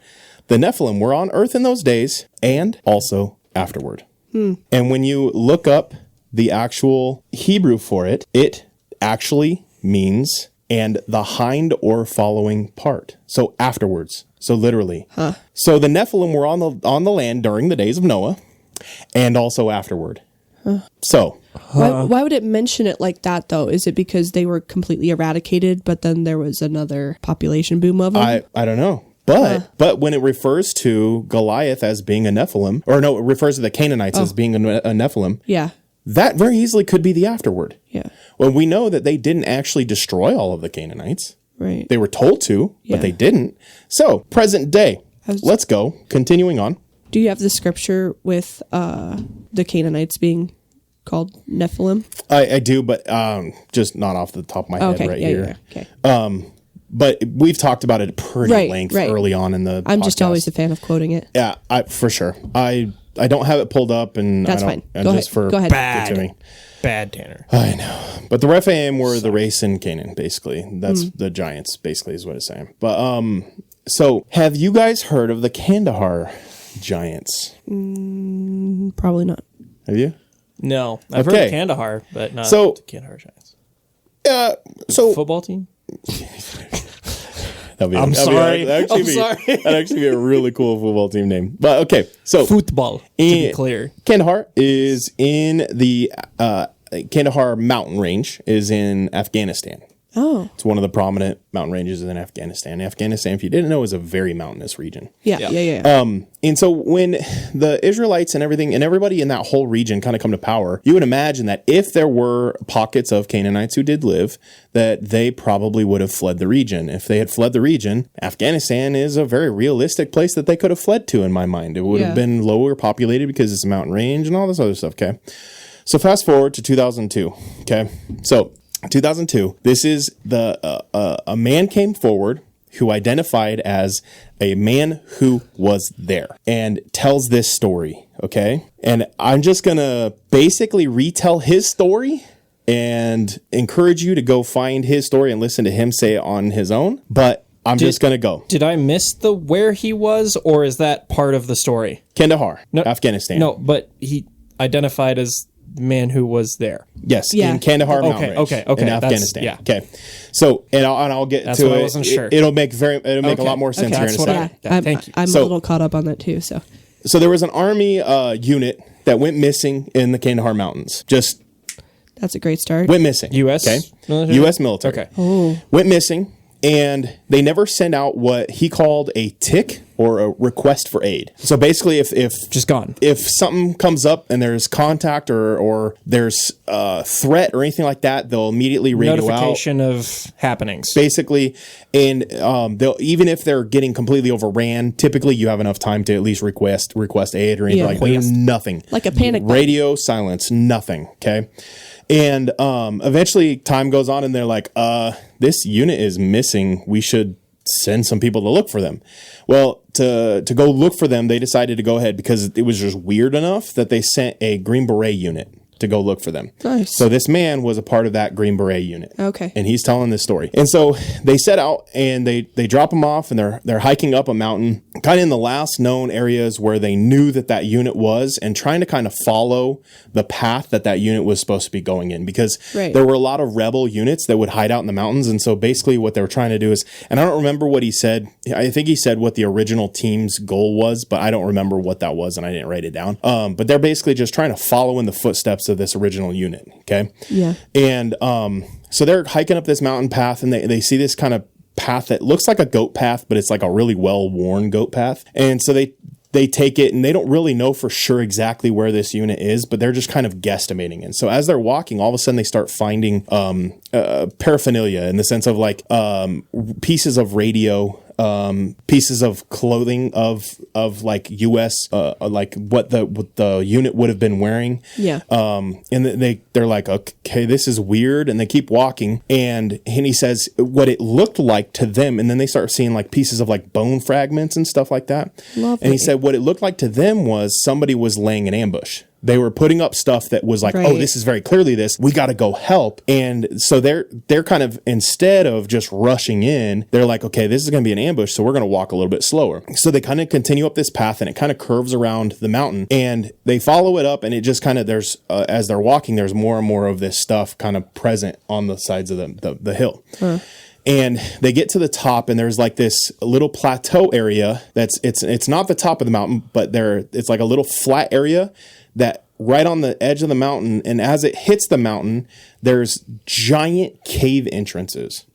the Nephilim were on earth in those days and also afterward. And when you look up the actual Hebrew for it, it actually means and the hind or following part. So afterwards. So literally. So the Nephilim were on the land during the days of Noah and also afterward. So why would it mention it like that though? Is it because they were completely eradicated, but then there was another population boom of them? I don't know. But when it refers to Goliath as being a Nephilim, or no, it refers to the Canaanites as being a Nephilim. Yeah. That very easily could be the afterward. Yeah. Well, we know that they didn't actually destroy all of the Canaanites. Right. They were told to, but they didn't. So, present day. Let's go. Continuing on. Do you have the scripture with the Canaanites being called Nephilim? I do, but just not off the top of my head here. Yeah. Okay. But we've talked about it pretty length early on in the I'm podcast. just always a fan of quoting it. Yeah, for sure. I don't have it pulled up, and that's fine. Go ahead. Bad Tanner. I know. But the Rephaim were the race in Canaan, basically. That's the giants, basically, is what it's saying. But so have you guys heard of the Kandahar giants? Probably not. Have you? No. I've heard of Kandahar, but not the Kandahar Giants. So football team? I'm sorry. That'd actually be a really cool football team name. But okay, so football, to be clear. Kandahar is in the Kandahar mountain range is in Afghanistan. Oh. It's one of the prominent mountain ranges in Afghanistan. Afghanistan, if you didn't know, is a very mountainous region. Yeah. And so when the Israelites and everything and everybody in that whole region kind of come to power, you would imagine that if there were pockets of Canaanites who did live, that they probably would have fled the region. If they had fled the region, Afghanistan is a very realistic place that they could have fled to, in my mind. It would have been lower populated because it's a mountain range and all this other stuff, okay? So fast forward to 2002, okay? So 2002, this is a man came forward who identified as a man who was there and tells this story, okay? And I'm just going to basically retell his story and encourage you to go find his story and listen to him say it on his own. But I'm just going to go. Did I miss the where he was, or is that part of the story? Kandahar, No, Afghanistan. No, but he identified as the man who was there. Yes, Yeah. in Kandahar Mountain Range, okay, in Afghanistan. yeah. Okay, so and I'll get That's to what it. I wasn't sure. It'll make a lot more sense here in a That's what second. Yeah, thank you. I'm So- a little caught up on that too. So there was an army unit that went missing in the Kandahar Mountains. Just That's a great start. went missing. U.S. Okay. military? U.S. military. Okay. Went missing, and they never sent out what he called a tick or a request for aid. So basically, if Just gone. if something comes up and there's contact or there's a threat or anything like that, they'll immediately radio out. Notification of happenings. Basically, and they'll, even if they're getting completely overran, typically you have enough time to at least request aid or anything Yeah. like that. Nothing. Like a panic button. Radio silence, nothing. Okay. And eventually time goes on and they're like, this unit is missing. We should send some people to look for them. Well, to go look for them, they decided to go ahead because it was just weird enough that they sent a Green Beret unit to go look for them. Nice. So this man was a part of that Green Beret unit. Okay. And he's telling this story. And so they set out and they drop him off and they're hiking up a mountain, kind of in the last known areas where they knew that unit was, and trying to kind of follow the path that unit was supposed to be going in, because Right. there were a lot of rebel units that would hide out in the mountains. And so basically what they were trying to do is, and I don't remember what he said. I think he said what the original team's goal was, but I don't remember what that was and I didn't write it down. But they're basically just trying to follow in the footsteps of this original unit. Okay. Yeah. And so they're hiking up this mountain path and they see this kind of path that looks like a goat path, but it's like a really well-worn goat path. And so they take it and they don't really know for sure exactly where this unit is, but they're just kind of guesstimating. And so as they're walking, all of a sudden they start finding paraphernalia, in the sense of like pieces of radio, pieces of clothing of like U.S. Like what the unit would have been wearing. Yeah. And they're like, okay, this is weird, and they keep walking, and he says what it looked like to them, and then they start seeing like pieces of like bone fragments and stuff like that. Lovely. And he said what it looked like to them was somebody was laying an ambush. They were putting up stuff that was like, Right. oh, this is very clearly this. We got to go help. And so they're kind of, instead of just rushing in, they're like, okay, this is going to be an ambush, so we're going to walk a little bit slower. So they kind of continue up this path, and it kind of curves around the mountain, and they follow it up, and it just kind of, there's as they're walking, there's more and more of this stuff kind of present on the sides of the hill. And they get to the top, and there's like this little plateau area it's not the top of the mountain, but it's like a little flat area that right on the edge of the mountain. And as it hits the mountain, there's giant cave entrances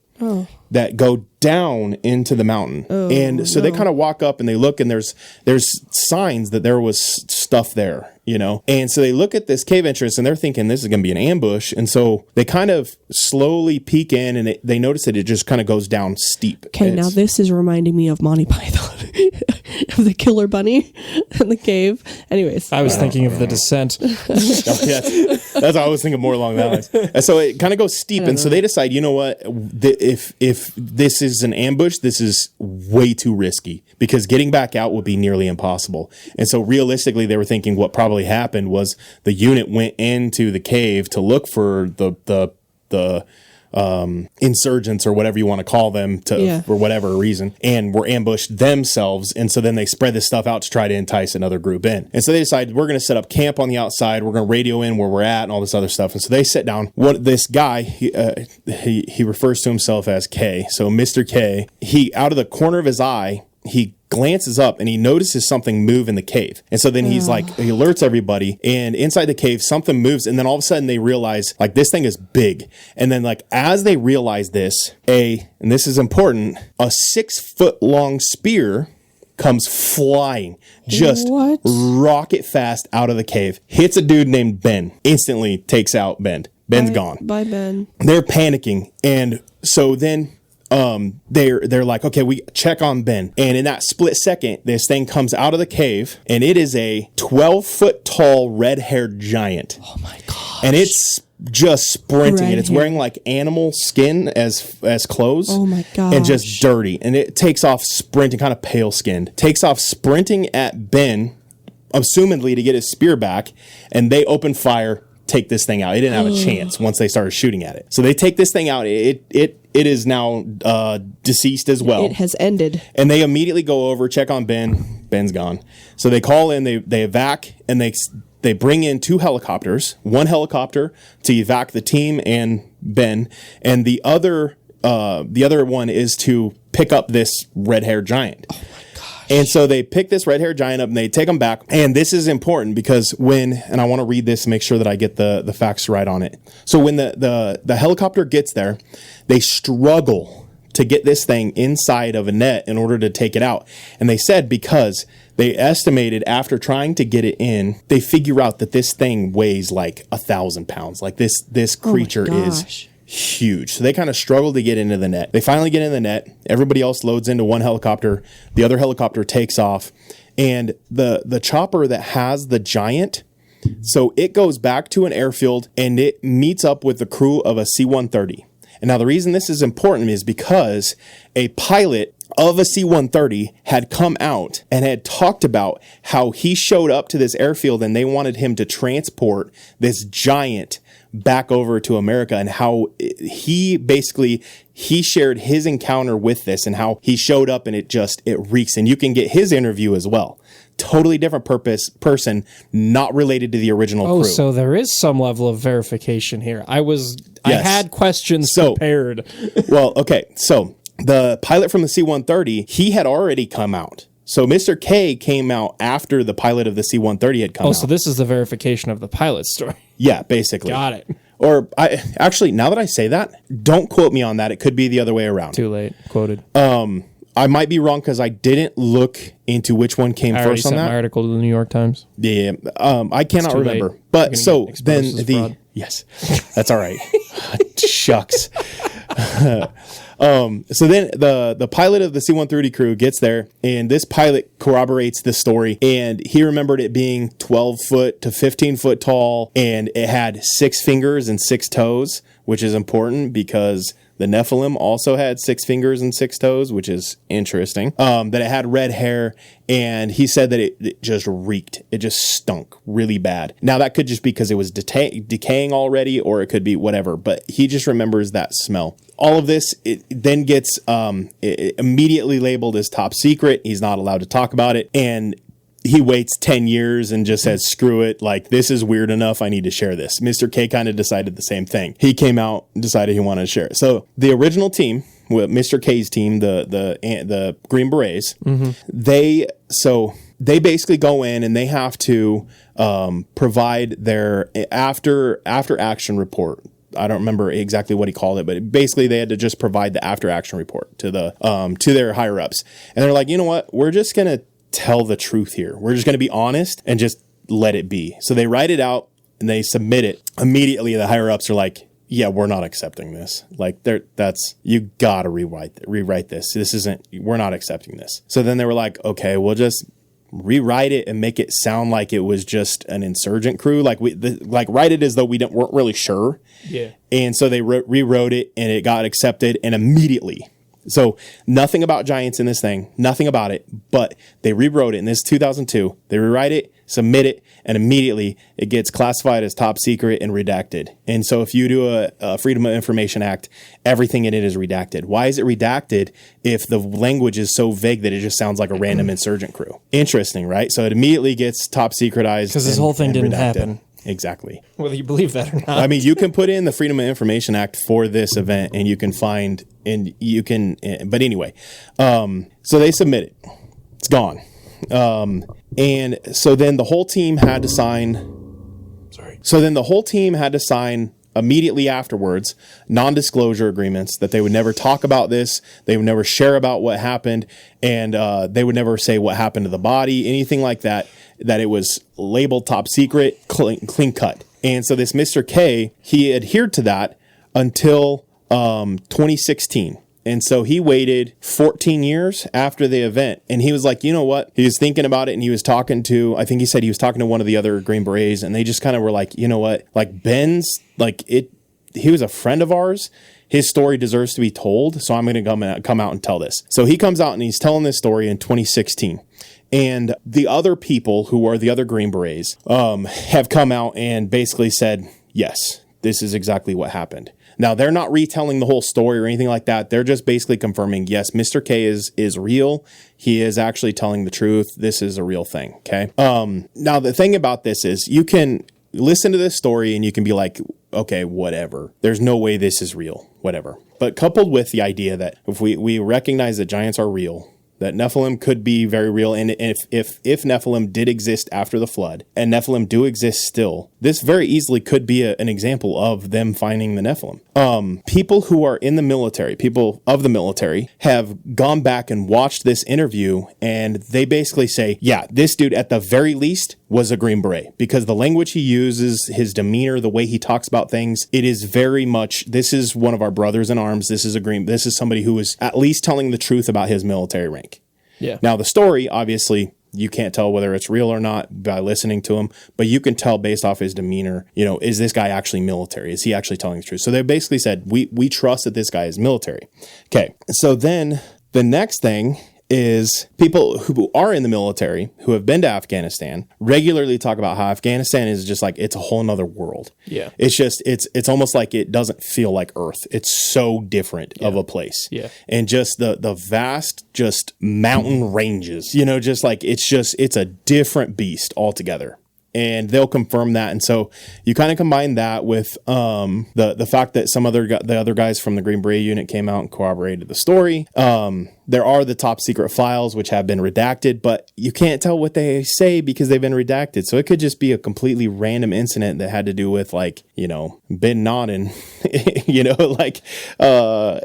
that go down into the mountain. And so they kind of walk up and they look, and there's signs that there was stuff there, you know? And so they look at this cave entrance and they're thinking this is going to be an ambush. And so they kind of slowly peek in, and they notice that it just kind of goes down steep. Okay, And now it's- this is reminding me of Monty Python, of the killer bunny in the cave. Anyways, I was thinking of The Descent. that's what I was thinking, more along that lines. And so it kind of goes steep, and so they decide, you know what, if this is an ambush, this is way too risky, because getting back out would be nearly impossible. And so realistically, they were thinking what probably happened was the unit went into the cave to look for the insurgents, or whatever you want to call them, for whatever reason, and were ambushed themselves. And so then they spread this stuff out to try to entice another group in. And so they decided, we're going to set up camp on the outside. We're going to radio in where we're at and all this other stuff. And so they sit down. This guy, he refers to himself as K. So Mr. K, he, out of the corner of his eye, he glances up and he notices something move in the cave. And so then he's like, he alerts everybody, and inside the cave, something moves. And then all of a sudden they realize like this thing is big. And then like, as they realize this, and this is important, a 6-foot long spear comes flying, just rocket fast out of the cave, hits a dude named Ben, instantly takes out Ben. Ben's gone. Bye, Ben. They're panicking. And so then they're like, okay, we check on Ben. And in that split second, this thing comes out of the cave, and it is a 12-foot tall red-haired giant. Oh my gosh. And it's just sprinting, and it's wearing like animal skin as clothes. Oh my gosh. And just dirty. And it takes off sprinting, kind of pale skinned, takes off sprinting at Ben, assumedly to get his spear back, and they open fire, take this thing out. It didn't have a chance once they started shooting at it. So they take this thing out. It is now deceased as well. It has ended. And they immediately go over, check on Ben. Ben's gone. So they call in, they evac, and they bring in 2 helicopters, one helicopter to evac the team and Ben, and the other one is to pick up this red-haired giant. Oh my gosh. And so they pick this red-haired giant up and they take him back. And this is important because and I want to read this and make sure that I get the facts right on it. So when the helicopter gets there, they struggle to get this thing inside of a net in order to take it out. And they said because they estimated after trying to get it in, they figure out that this thing weighs like 1,000 pounds. Like this creature is huge. So they kind of struggle to get into the net. They finally get in the net. Everybody else loads into one helicopter. The other helicopter takes off. And the chopper that has the giant, so it goes back to an airfield and it meets up with the crew of a C-130. And now the reason this is important is because a pilot of a C-130 had come out and had talked about how he showed up to this airfield and they wanted him to transport this giant back over to America, and how he shared his encounter with this and how he showed up, and it reeks. And you can get his interview as well. Totally different person, not related to the original crew. Oh, so there is some level of verification here. I had questions prepared. Well, okay. So the pilot from the C-130, he had already come out. So Mr. K came out after the pilot of the C-130 had come out. Oh, so this is the verification of the pilot's story. Yeah, basically. Got it. Or actually, now that I say that, don't quote me on that. It could be the other way around. Too late. Quoted. I might be wrong because I didn't look into which one came first on that. My article to the New York Times. Yeah, I cannot remember. Late. But so then fraud. Yes, that's all right. Shucks. So then the pilot of the C-130 crew gets there, and this pilot corroborates the story, and he remembered it being 12 foot to 15 foot tall, and it had 6 fingers and 6 toes, which is important because the Nephilim also had 6 fingers and 6 toes, which is interesting. That it had red hair, and he said that it just reeked. It just stunk really bad. Now, that could just be because it was decaying already, or it could be whatever, but he just remembers that smell. All of this, it then gets immediately labeled as top secret. He's not allowed to talk about it, and he waits 10 years and just says, screw it. Like, this is weird enough. I need to share this. Mr. K kind of decided the same thing. He came out and decided he wanted to share it. So the original team, with Mr. K's team, the Green Berets, they basically go in and they have to provide their after action report. I don't remember exactly what he called it, but basically they had to just provide the after action report to their higher ups. And they're like, you know what? We're just going to tell the truth here. We're just going to be honest and just let it be. So they write it out and they submit it. Immediately the higher ups are like, yeah, we're not accepting this. Like, you gotta rewrite this. We're not accepting this. So then they were like, okay, we'll just rewrite it and make it sound like it was just an insurgent crew. Like write it as though weren't really sure. Yeah. And so they rewrote it and it got accepted, and immediately. So nothing about giants in this thing, nothing about it, but they rewrote it in this 2002. They rewrite it, submit it, and immediately it gets classified as top secret and redacted. And so if you do a Freedom of Information Act, everything in it is redacted. Why is it redacted if the language is so vague that it just sounds like a random insurgent crew? Interesting, right? So it immediately gets top secretized. Because this whole thing didn't redacted. happen. Exactly. Whether you believe that or not. I mean, you can put in the Freedom of Information Act for this event and you can find, but anyway, so they submit it. It's gone. And so then the whole team had to sign. So then the whole team had to sign immediately afterwards non-disclosure agreements that they would never talk about this, they would never share about what happened, and they would never say what happened to the body, anything like that, that it was labeled top secret, clean cut. And so this Mr. K, he adhered to that until 2016. And so he waited 14 years after the event. And he was like, you know what? He was thinking about it, and he was talking to, I think he said he was talking to one of the other Green Berets, and they just kind of were like, you know what? Like Ben's, like he was a friend of ours. His story deserves to be told. So I'm going to come out and tell this. So he comes out and he's telling this story in 2016. And the other people who are the other Green Berets have come out and basically said, yes, this is exactly what happened. Now, they're not retelling the whole story or anything like that. They're just basically confirming, yes, Mr. K is real. He is actually telling the truth. This is a real thing, okay? Now, the thing about this is you can listen to this story and you can be like, okay, whatever. There's no way this is real, whatever. But coupled with the idea that if we recognize that giants are real, that Nephilim could be very real, and if Nephilim did exist after the flood, and Nephilim do exist still, this very easily could be an example of them finding the Nephilim. People who are in the military, people of the military, have gone back and watched this interview, and they basically say, yeah, this dude at the very least was a Green Beret, because the language he uses, his demeanor, the way he talks about things, it is very much, this is one of our brothers in arms. This is somebody who is at least telling the truth about his military rank. Yeah. Now, the story, obviously, you can't tell whether it's real or not by listening to him, but you can tell based off his demeanor, you know, is this guy actually military? Is he actually telling the truth? So they basically said, we trust that this guy is military. Okay. So then the next thing is people who are in the military, who have been to Afghanistan, regularly talk about how Afghanistan is just like, it's a whole nother world. Yeah. It's just, it's almost like it doesn't feel like Earth. It's so different of a place. Yeah. And just the vast, just mountain ranges, you know, just like, it's a different beast altogether. And they'll confirm that. And so you kind of combine that with the fact that the other guys from the Green Beret unit came out and corroborated the story. There are the top secret files which have been redacted, but you can't tell what they say because they've been redacted. So it could just be a completely random incident that had to do with, like, you know, Bin Laden, you know, like,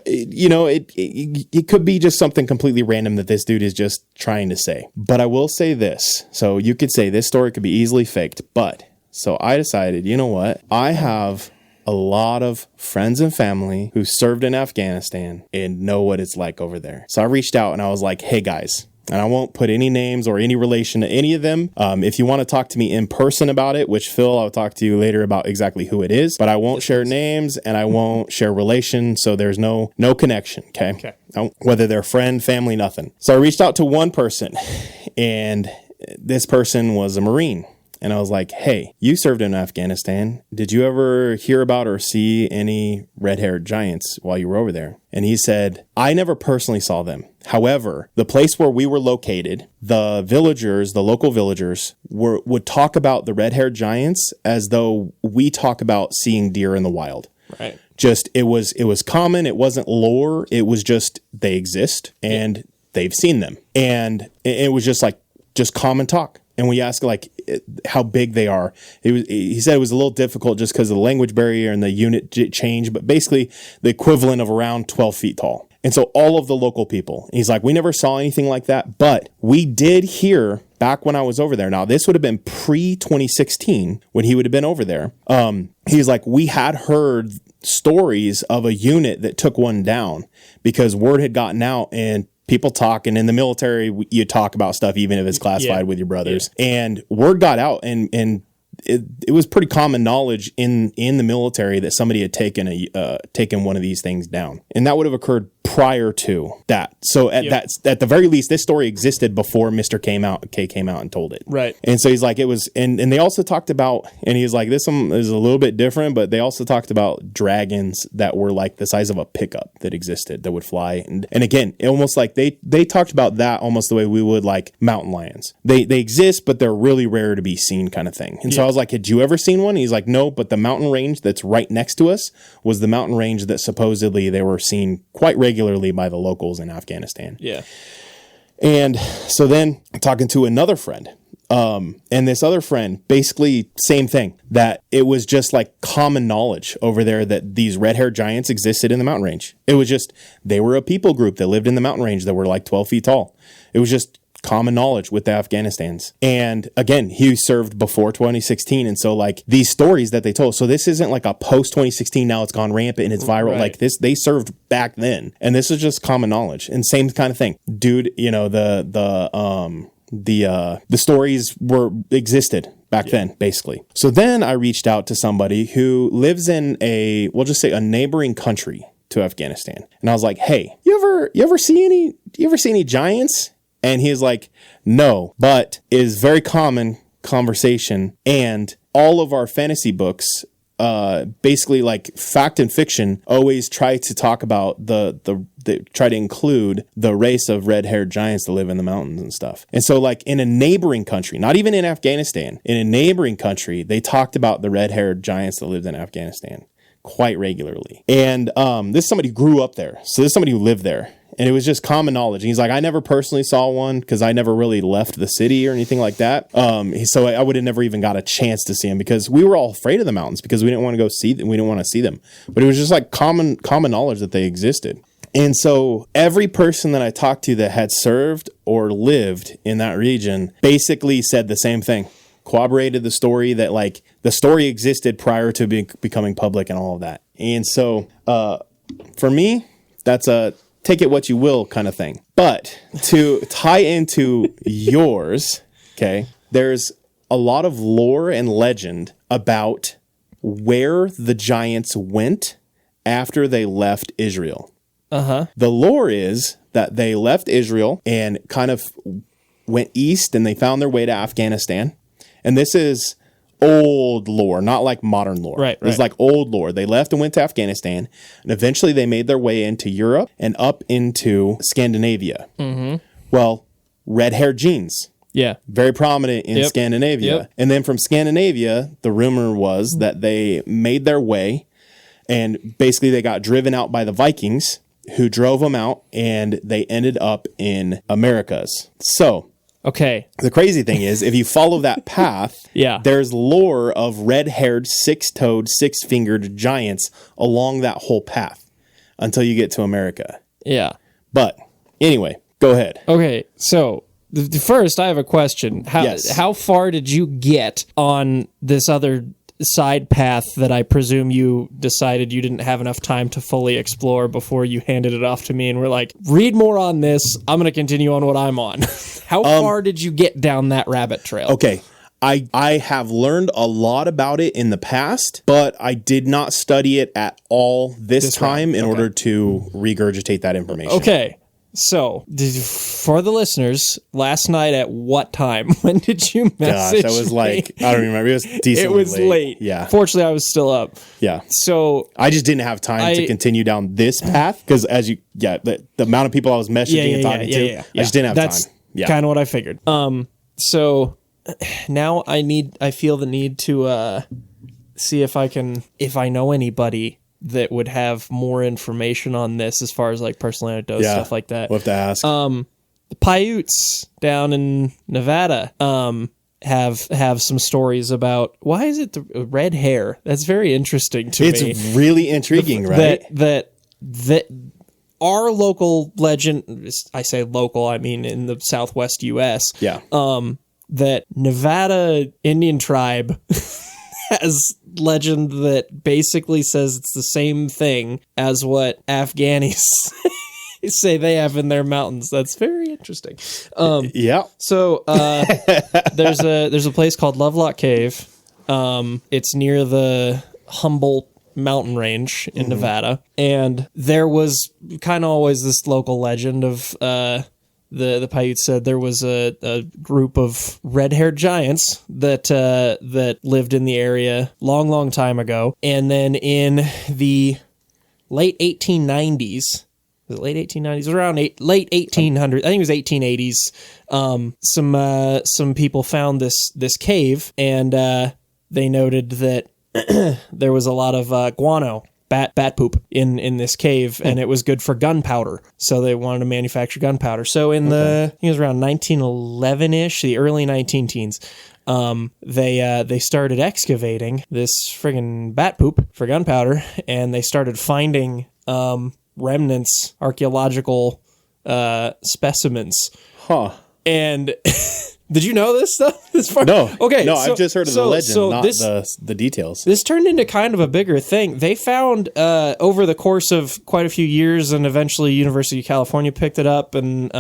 you know, it could be just something completely random that this dude is just trying to say. But I will say this. So you could say this story could be easily faked, but so I decided, you know what? I have a lot of friends and family who served in Afghanistan and know what it's like over there. So I reached out and I was like, hey guys, and I won't put any names or any relation to any of them. If you want to talk to me in person about it, which Phil, I'll talk to you later about exactly who it is, but I won't share names and I won't share relation. So there's no connection. Okay. Whether they're friend, family, nothing. So I reached out to one person, and this person was a Marine. And I was like, hey, you served in Afghanistan. Did you ever hear about or see any red-haired giants while you were over there? And he said, I never personally saw them. However, the place where we were located, the local villagers would talk about the red-haired giants as though we talk about seeing deer in the wild. Right. Just, it was common. It wasn't lore. It was just, they exist and they've seen them. And it was just common talk. And we asked, like, how big they are. He said it was a little difficult just because of the language barrier and the unit change, but basically the equivalent of around 12 feet tall. And so all of the local people, he's like, we never saw anything like that, but we did hear back when I was over there. Now, this would have been pre-2016 when he would have been over there. He's like, we had heard stories of a unit that took one down because word had gotten out, and people talk, and in the military, you talk about stuff even if it's classified with your brothers. Yeah. And word got out, and it was pretty common knowledge in the military that somebody had taken one of these things down, and that would have occurred prior to that. So at the very least, this story existed before Mr. K came out and told it. Right. And so he's like, it was, and they also talked about, and he's like, this one is a little bit different, but they also talked about dragons that were like the size of a pickup that existed that would fly. And again, almost like they talked about that almost the way we would like mountain lions. They exist, but they're really rare to be seen kind of thing. And so I was like, had you ever seen one? And he's like, no, but the mountain range that's right next to us was the mountain range that supposedly they were seen quite regularly by the locals in Afghanistan. Yeah. And so then talking to another friend, and this other friend, basically same thing, that it was just like common knowledge over there that these red-haired giants existed in the mountain range. It was just, they were a people group that lived in the mountain range that were like 12 feet tall. It was just common knowledge with the Afghanistans. And again, he served before 2016. And so like these stories that they told, so this isn't like a post 2016, now it's gone rampant and it's viral. Right. Like this, they served back then. And this is just common knowledge and same kind of thing. Dude, you know, the stories existed back then, basically. So then I reached out to somebody who lives in we'll just say a neighboring country to Afghanistan. And I was like, hey, you ever see any giants? And he's like, no, but it is very common conversation. And all of our fantasy books, basically like fact and fiction, always try to talk about try to include the race of red-haired giants that live in the mountains and stuff. And so like in a neighboring country, not even in Afghanistan, in a neighboring country, they talked about the red-haired giants that lived in Afghanistan quite regularly. And this is somebody who grew up there. So this is somebody who lived there. And it was just common knowledge. And he's like, I never personally saw one because I never really left the city or anything like that. So I would have never even got a chance to see him because we were all afraid of the mountains because we didn't want to go see them. We didn't want to see them. But it was just like common knowledge that they existed. And so every person that I talked to that had served or lived in that region basically said the same thing. Corroborated the story that like the story existed prior to becoming public and all of that. And so for me, that's a take it what you will kind of thing. But to tie into yours, okay, there's a lot of lore and legend about where the giants went after they left Israel. Uh-huh. The lore is that they left Israel and kind of went east and they found their way to Afghanistan. And this is old lore, not like modern lore. Right. It's like old lore. They left and went to Afghanistan, and eventually they made their way into Europe and up into Scandinavia. Mm-hmm. Well, red-haired genes. Yeah. Very prominent in Scandinavia. Yep. And then from Scandinavia, the rumor was that they made their way, and basically they got driven out by the Vikings, who drove them out, and they ended up in Americas. So okay. The crazy thing is, if you follow that path, there's lore of red-haired, six-toed, six-fingered giants along that whole path until you get to America. Yeah. But anyway, go ahead. Okay, so first I have a question. How far did you get on this other side path that I presume you decided you didn't have enough time to fully explore before you handed it off to me and were like, read more on this. I'm going to continue on what I'm on. How far did you get down that rabbit trail? Okay. I have learned a lot about it in the past, but I did not study it at all this time in order to regurgitate that information. Okay. So, for the listeners, last night at what time? When did you message Gosh, I was like, I don't remember. It was decently It was late. Yeah. Fortunately, I was still up. Yeah. So, I just didn't have time to continue down this path because the amount of people I was messaging and talking to, I just didn't have time. That's kind of what I figured. So, now I feel the need to see if I know anybody that would have more information on this as far as like personal anecdotes, stuff like that. We'll have to ask. The Paiutes down in Nevada have some stories about why is it the red hair? That's very interesting to me. It's really intriguing, right? That our local legend, I say local, I mean in the Southwest U.S. Yeah. That Nevada Indian tribe has legend that basically says it's the same thing as what Afghanis say they have in their mountains. That's very interesting. Yeah. So there's a place called Lovelock Cave. It's near the Humboldt mountain range in Nevada, and there was kind of always this local legend of the Paiutes said there was a group of red-haired giants that lived in the area long time ago. And then in the late 1890s, was it late 1890s? It was around late 1800s. I think it was 1880s. Some people found this cave, and they noted that there was a lot of guano bat poop in this cave, and it was good for gunpowder. So they wanted to manufacture gunpowder. So I think it was around 1911-ish, the early 19-teens, they started excavating this friggin' bat poop for gunpowder, and they started finding remnants, archaeological specimens. Huh. And did you know this stuff? No. Okay. No, I've just heard of the legend, not the details. This turned into kind of a bigger thing. They found over the course of quite a few years, and eventually University of California picked it up, and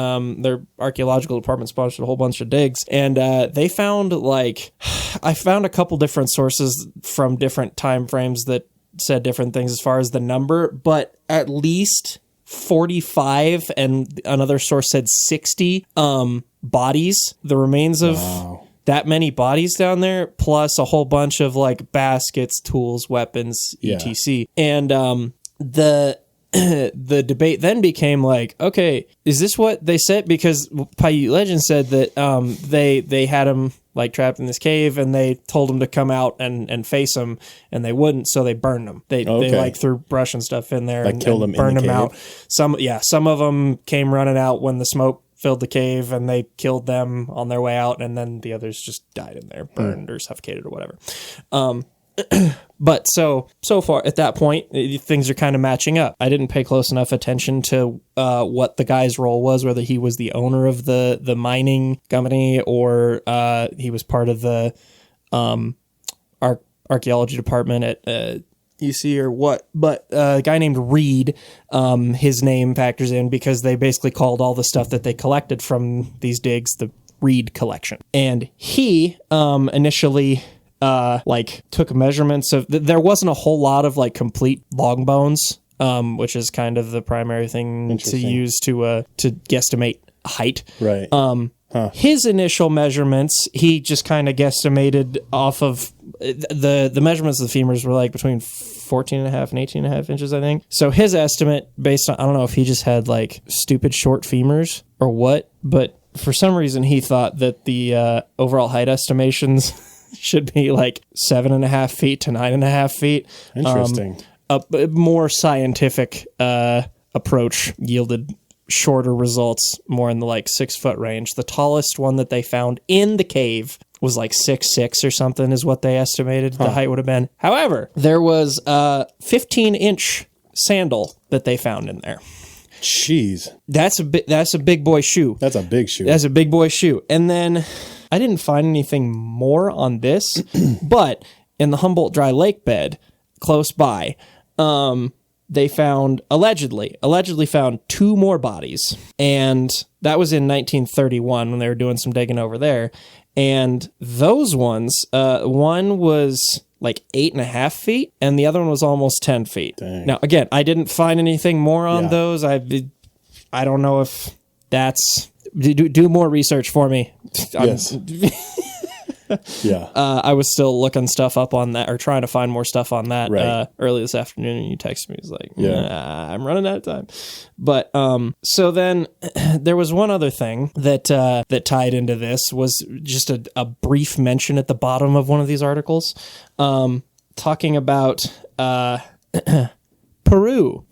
their archaeological department sponsored a whole bunch of digs. And they found I found a couple different sources from different time frames that said different things as far as the number, but at least 45, and another source said 60 bodies, the remains of that many bodies down there, plus a whole bunch of baskets, tools, weapons, etc. And the debate then became okay, is this what they said? Because Paiute legend said that they had him trapped in this cave, and they told him to come out and face him, and they wouldn't, so they burned him. They threw brush and stuff in there and killed him, burned in the him cave. out. Some of them came running out when the smoke filled the cave, and they killed them on their way out, and then the others just died in there, burned or suffocated or whatever. But so far at that point, things are kind of matching up. I didn't pay close enough attention to what the guy's role was, whether he was the owner of the mining company, or he was part of the archaeology department at UC or what. But a guy named Reed, his name factors in because they basically called all the stuff that they collected from these digs the Reed collection. And he initially took measurements of there wasn't a whole lot of complete long bones, which is kind of the primary thing to use to guesstimate height. Right. His initial measurements, he just kind of guesstimated off of the measurements of the femurs were between 14 and a half and 18 and a half inches, I think. So his estimate based on, I don't know if he just had stupid short femurs or what, but for some reason he thought that the overall height estimations should be 7.5 feet to 9.5 feet. Interesting. A more scientific approach yielded shorter results, more in the 6 foot range. The tallest one that they found in the cave was 6'6" or something is what they estimated the height would have been. However, there was a 15-inch sandal that they found in there. Jeez. That's a big boy shoe. That's a big shoe. That's a big boy shoe. And then I didn't find anything more on this, but in the Humboldt Dry Lake bed close by, they found allegedly found 2 more bodies, and that was in 1931 when they were doing some digging over there. And those ones, one was 8.5 feet, and the other one was almost 10 feet. Dang. Now, again, I didn't find anything more on those. I don't know if that's do more research for me. Yes. Yeah. I was still looking stuff up on that, or trying to find more stuff on that early this afternoon, and you texted me. It was I'm running out of time. But so then there was one other thing that tied into this, was just a brief mention at the bottom of one of these articles, talking about Peru.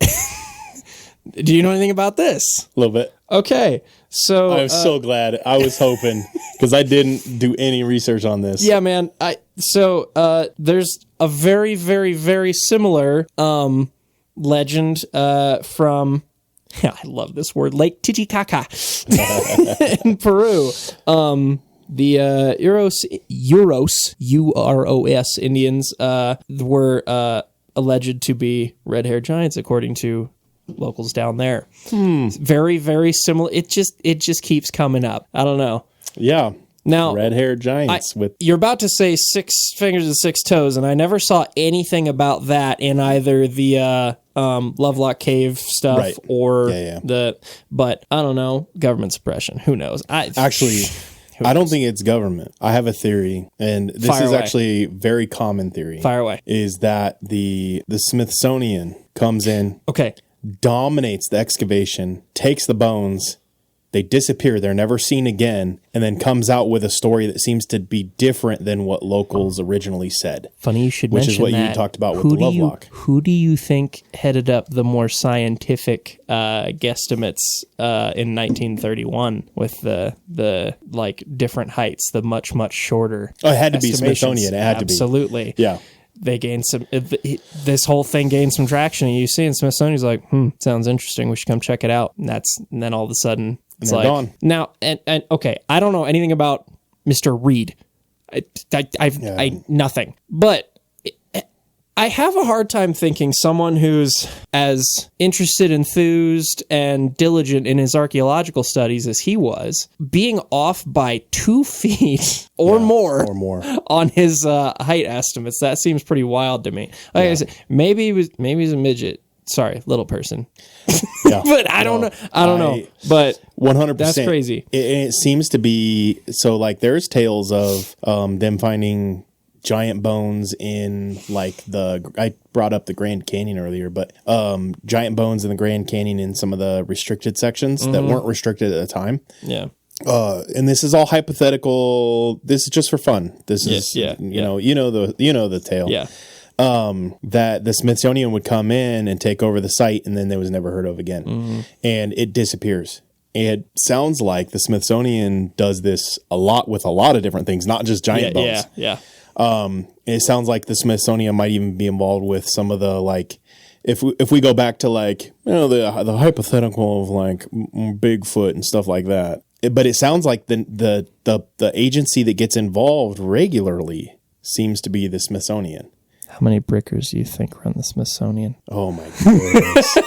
Do you know anything about this? A little bit. Okay. So I'm so glad. I was hoping, because I didn't do any research on this. Yeah, man. There's a very, very, very similar legend from, I love this word, Lake Titicaca in Peru. The Uros Indians were alleged to be red-haired giants, according to locals down there. Very, very similar. It just keeps coming up. I don't know. Yeah. Now, red-haired giants you're about to say 6 fingers and 6 toes, and I never saw anything about that in either the Lovelock Cave stuff or but I don't know, government suppression. Who knows? I don't think it's government. I have a theory, and this is actually a very common theory. Fire away. Is that the Smithsonian comes in, dominates the excavation, takes the bones, They disappear. They're never seen again, and then comes out with a story that seems to be different than what locals originally said. Funny you should mention that. Which is what you talked about with the Lovelock. Who do you think headed up the more scientific guesstimates in 1931 with the like different heights, the much shorter? Oh, it had to be Smithsonian. It had to be. Absolutely. Yeah. They gained some. This whole thing gained some traction, and you see, and Smithsonian's like, sounds interesting. We should come check it out. And then all of a sudden, it's like gone. Now. And okay, I don't know anything about Mr. Reed. I nothing. But I have a hard time thinking someone who's as interested, enthused, and diligent in his archaeological studies as he was, being off by 2 feet or more on his height estimates. That seems pretty wild to me. Like I said, maybe he's a midget. Sorry, little person. Yeah. But I don't know. But 100%. That's crazy. It seems to be so. Like there's tales of them finding giant bones in like I brought up the Grand Canyon earlier, but giant bones in the Grand Canyon in some of the restricted sections that weren't restricted at the time. Yeah. And this is all hypothetical. This is just for fun. This is you know the tale. Yeah. That the Smithsonian would come in and take over the site, and then it was never heard of again, and it disappears. It sounds like the Smithsonian does this a lot with a lot of different things, not just giant bones. Yeah. It sounds like the Smithsonian might even be involved with some of the like, if we go back to like the hypothetical of like Bigfoot and stuff like that. But it sounds like the agency that gets involved regularly seems to be the Smithsonian. How many brickers do you think run the Smithsonian? Oh my goodness.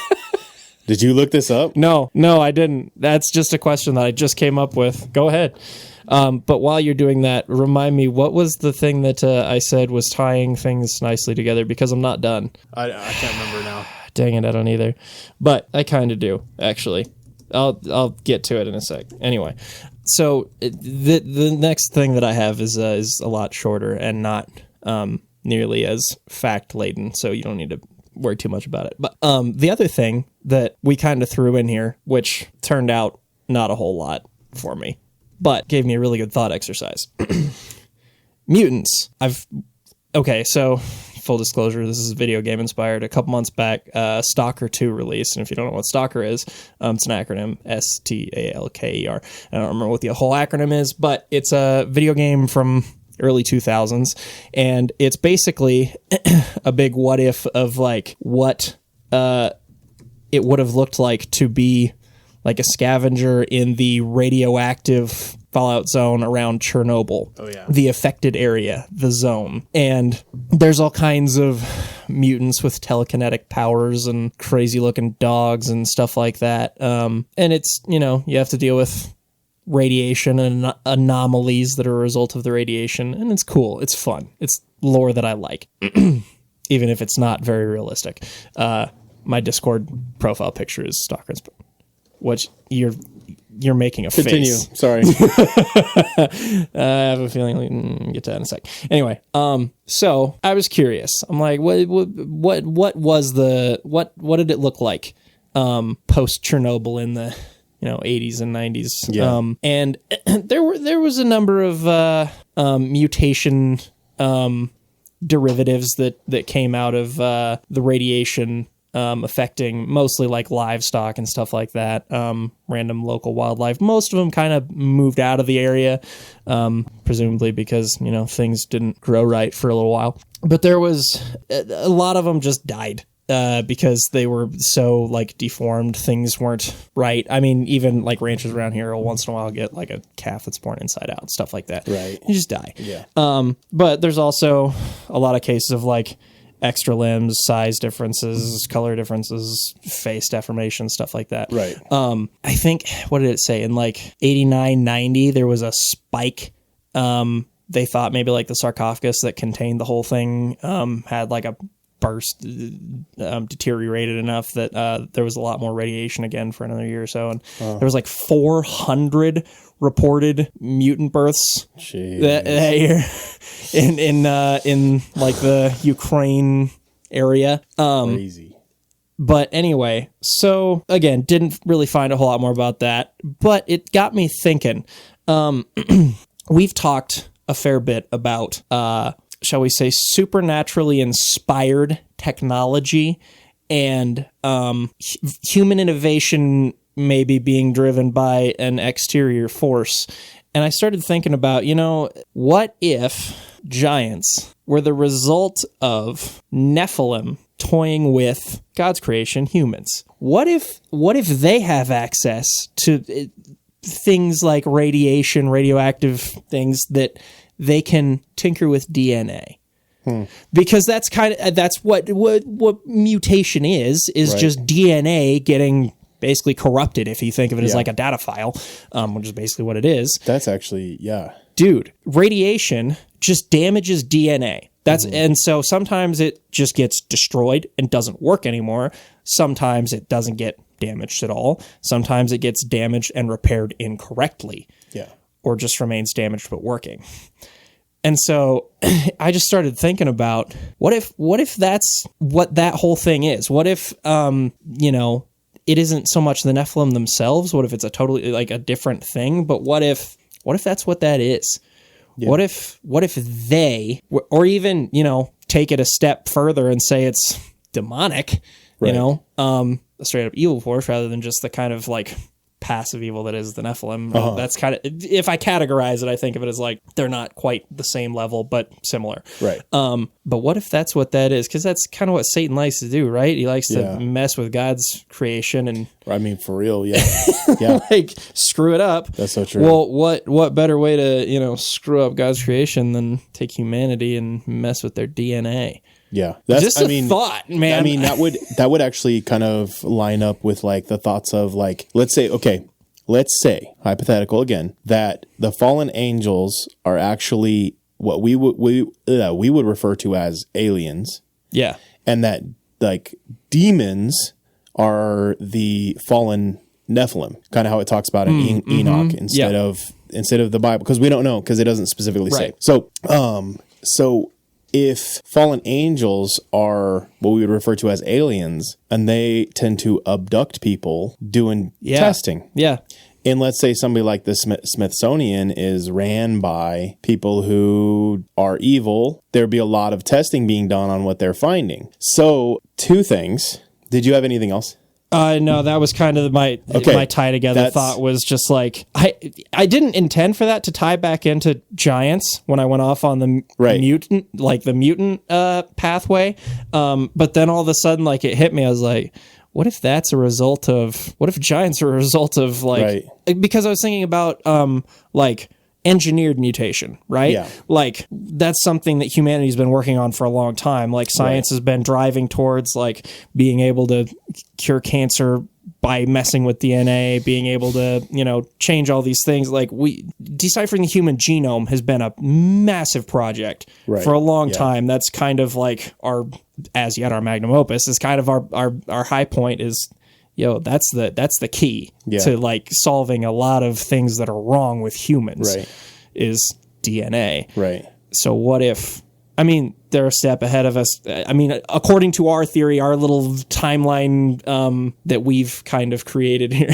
Did you look this up? No, I didn't. That's just a question that I just came up with. Go ahead. But while you're doing that, remind me, what was the thing that I said was tying things nicely together? Because I'm not done. I can't remember now. Dang it, I don't either. But I kind of do, actually. I'll get to it in a sec. Anyway, so the next thing that I have is a lot shorter and not nearly as fact-laden, so you don't need to worry too much about it. But the other thing that we kind of threw in here, which turned out not a whole lot for me, but gave me a really good thought exercise. Mutants. So full disclosure, this is video game inspired. A couple months back, Stalker 2 released, and if you don't know what Stalker is, it's an acronym, STALKER. I don't remember what the whole acronym is, but it's a video game from early 2000s, and it's basically a big what if of like what it would have looked like to be like a scavenger in the radioactive fallout zone around Chernobyl. Oh, yeah. The affected area, the zone. And there's all kinds of mutants with telekinetic powers and crazy looking dogs and stuff like that. And it's, you have to deal with radiation and anomalies that are a result of the radiation. And it's cool. It's fun. It's lore that I like, even if it's not very realistic. My Discord profile picture is Stalker's, which you're making a Continue. face. Sorry. I have a feeling we can get to that in a sec. Anyway, so I was curious. I'm like, what did it look like post Chernobyl in the 80s and 90s? Yeah. And there was a number of mutation derivatives that came out of the radiation. Affecting mostly like livestock and stuff like that, random local wildlife. Most of them kind of moved out of the area, presumably because, things didn't grow right for a little while. But there was a lot of them just died because they were so like deformed. Things weren't right. I mean, even like ranchers around here will once in a while get like a calf that's born inside out, stuff like that. Right. You just die. Yeah. But there's also a lot of cases of like extra limbs, size differences, color differences, face deformation, stuff like that. Right. I think, what did it say? In like 89, 90, there was a spike. They thought maybe like the sarcophagus that contained the whole thing had like a burst, deteriorated enough that there was a lot more radiation again for another year or so. And there was like 400 reported mutant births that year in like the Ukraine area. Crazy. But anyway, so again, didn't really find a whole lot more about that, but it got me thinking. We've talked a fair bit about, shall we say, supernaturally inspired technology and human innovation maybe being driven by an exterior force. And I started thinking about, what if giants were the result of Nephilim toying with God's creation, humans? What if they have access to things like radiation, radioactive things that they can tinker with DNA? Because that's what mutation is right. Just DNA getting basically corrupted, if you think of it as like a data file, which is basically what it is. That's actually, yeah. Dude, radiation just damages DNA. And so sometimes it just gets destroyed and doesn't work anymore. Sometimes it doesn't get damaged at all. Sometimes it gets damaged and repaired incorrectly. Yeah. Or just remains damaged but working. And so I just started thinking about what if that's what that whole thing is? What if it isn't so much the Nephilim themselves? What if it's a totally like a different thing? But what if that's what that is? Yeah. What if they, or even, take it a step further and say it's demonic, right. A straight up evil force rather than just the kind of like passive evil that is the Nephilim. Uh-huh. That's kind of, if I categorize it, I think of it as like they're not quite the same level, but similar. Right. But what if that's what that is? Because that's kind of what Satan likes to do, right? He likes to mess with God's creation and. I mean, for real, yeah, yeah. Like screw it up. That's so true. Well, what better way to screw up God's creation than take humanity and mess with their DNA? Yeah, that's just a thought, man. I mean, that would actually kind of line up with like the thoughts of like, let's say hypothetical again, that the fallen angels are actually what we would refer to as aliens. Yeah, and that like demons are the fallen Nephilim, kind of how it talks about in Enoch instead of the Bible, because we don't know because it doesn't specifically say. So if fallen angels are what we would refer to as aliens, and they tend to abduct people doing testing. Yeah. And let's say somebody like the Smithsonian is ran by people who are evil, there'd be a lot of testing being done on what they're finding. So, two things. Did you have anything else? No, that was kind of my tie together thought was just like, I didn't intend for that to tie back into giants when I went off on the mutant pathway. But then all of a sudden, like it hit me. I was like, what if giants are a result of like, because I was thinking about like engineered mutation, right? Yeah. Like that's something that humanity's been working on for a long time. Like science has been driving towards like being able to cure cancer by messing with DNA, being able to, change all these things. Like deciphering the human genome has been a massive project for a long time. That's kind of like our magnum opus is kind of our high point is, that's the key to like solving a lot of things that are wrong with humans is DNA. Right. So what if, they're a step ahead of us. According to our theory, our little timeline that we've kind of created here,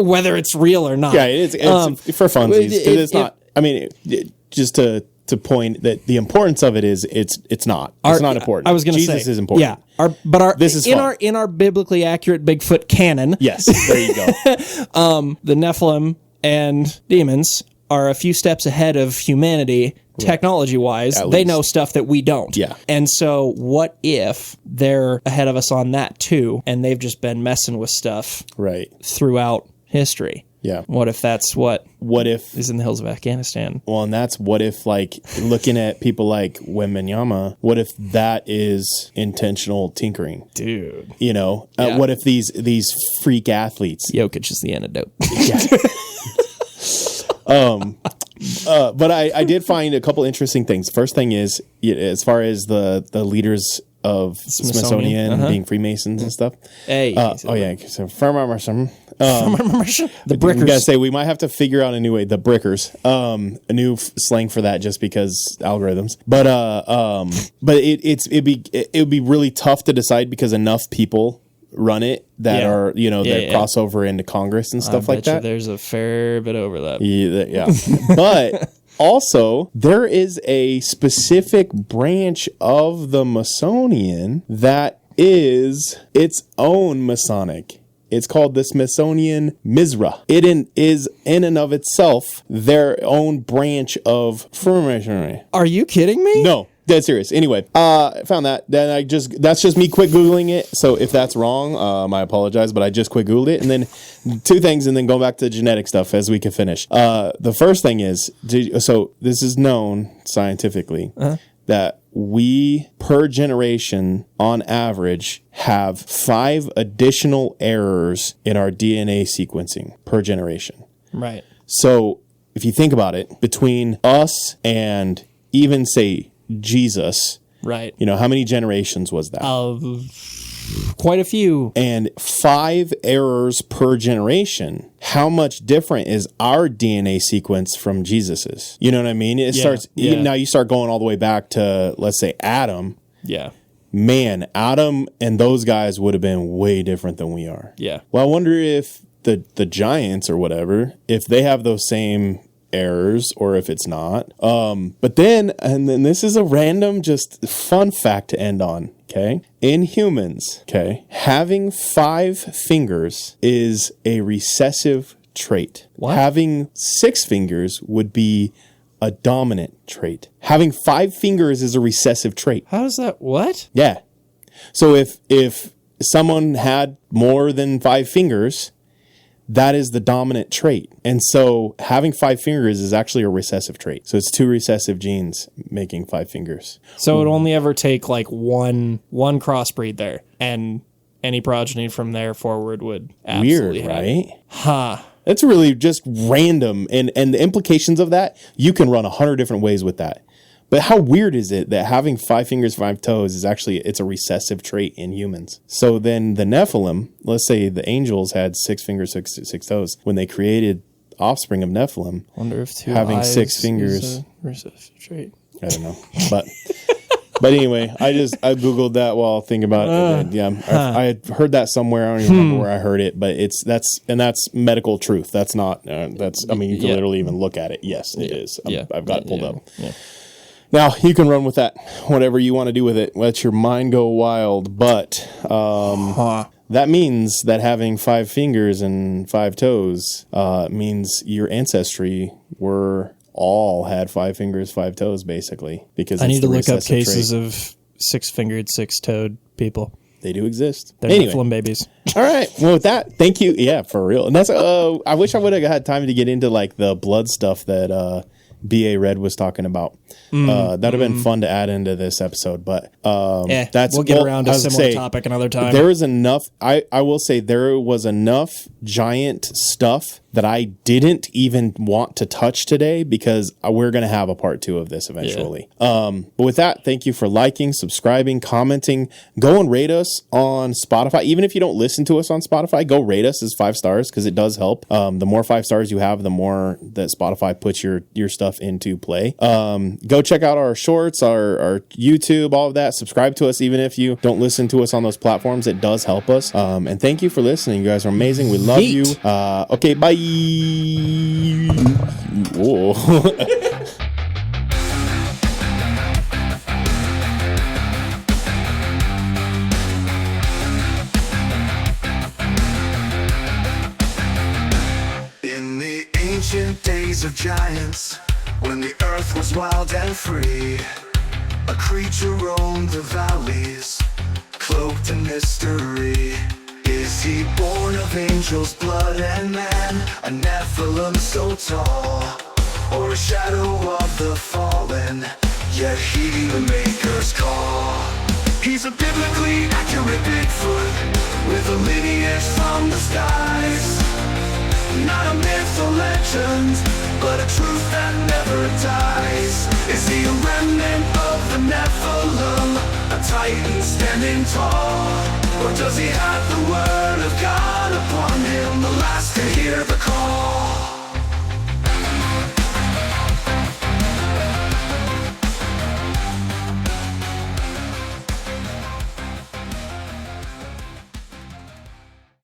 whether it's real or not. Yeah, it's for funsies. It's not, just to point that the importance of it is it's not important. I was going to say Jesus is important. Yeah, this is in our biblically accurate Bigfoot canon. Yes, there you go. The Nephilim and demons are a few steps ahead of humanity technology-wise. They know stuff that we don't. Yeah, and so what if they're ahead of us on that too, and they've just been messing with stuff throughout history? Yeah. What if that's what if is in the hills of Afghanistan? Well, and that's what if, like, looking at people like Wembanyama, what if that is intentional tinkering? Dude. What if these freak athletes? Jokic is the antidote. But I did find a couple interesting things. First thing is, as far as the leaders of Smithsonian being Freemasons and stuff. Hey. So the Brickers. I gotta say, we might have to figure out a new way. The Brickers. A new slang for that just because algorithms. But it would be really tough to decide because enough people run it that are, that cross over into Congress and stuff like that. There's a fair bit of overlap. Yeah. But also, there is a specific branch of the Smithsonian that is its own Masonic. It's called the Smithsonian Mizra. It is in and of itself their own branch of Freemasonry. Are you kidding me? No, dead serious. Anyway, I found that. Then that's just me quick Googling it. So if that's wrong, I apologize, but I just quick Googled it. And then two things, and then go back to genetic stuff as we can finish. The first thing is, so this is known scientifically that we, per generation, on average, have 5 additional errors in our DNA sequencing per generation. Right. So if you think about it, between us and even, say, Jesus, right? How many generations was that? Quite a few. And 5 errors per generation. How much different is our DNA sequence from Jesus's? You know what I mean? It starts. Now you start going all the way back to, let's say, Adam. Yeah. Man, Adam and those guys would have been way different than we are. Yeah. Well, I wonder if the Giants or whatever, if they have those same errors or if it's not. But then this is a random just fun fact to end on. Okay. In humans, okay, having 5 fingers is a recessive trait. What? Having 6 fingers would be a dominant trait. Having 5 fingers is a recessive trait. How does that? What? Yeah. So if someone had more than 5 fingers, that is the dominant trait. And so having 5 fingers is actually a recessive trait. So it's 2 recessive genes making 5 fingers. So it would only ever take like one crossbreed there, and any progeny from there forward would absolutely weird, have. Right? Huh. That's really just random. And the implications of that, you can run 100 different ways with that. But how weird is it that having 5 fingers, 5 toes is actually, it's a recessive trait in humans. So then the Nephilim, let's say the angels had 6 fingers, 6 toes. When they created offspring of Nephilim, Wonder if 2 having eyes 6 fingers is a recessive trait. I don't know. But anyway, I Googled that while thinking about it. Yeah, I had heard that somewhere. I don't even remember where I heard it, but that's medical truth. That's not, you can literally even look at it. Yes, it is. I've got it pulled up. Yeah. Now, you can run with that, whatever you want to do with it. Let your mind go wild. But that means that having 5 fingers and 5 toes means your ancestry all had 5 fingers, 5 toes, basically. Because I need to look up recessive cases trait. of 6-fingered, 6-toed people. They do exist. They're anyway. Nephilim babies. All right. Well, with that, thank you. Yeah, for real. And that's. I wish I would have had time to get into like the blood stuff that B.A. Red was talking about. That'd have been fun to add into this episode, but we'll get around to a similar topic another time. There was enough. I will say there was enough giant stuff that I didn't even want to touch today because we're going to have a part 2 of this eventually. But with that, thank you for liking, subscribing, commenting. Go and rate us on Spotify. Even if you don't listen to us on Spotify, go rate us as 5 stars because it does help. The more 5 stars you have, the more that Spotify puts your stuff into play. Go check out our shorts, our YouTube, all of that. Subscribe to us even if you don't listen to us on those platforms. It does help us. And thank you for listening. You guys are amazing. We love you. Okay, bye. Whoa. In the ancient days of giants, when the earth was wild and free, a creature roamed the valleys, cloaked in mystery. Is he born of angels' blood and man, a Nephilim so tall, or a shadow of the fallen, yet heeding the Maker's call? He's a biblically accurate Bigfoot, with a lineage from the skies. Not a myth or legend, but a truth that never dies. Is he a remnant of the Nephilim, a titan standing tall? Or does he have the word of God upon him, the last to hear the call?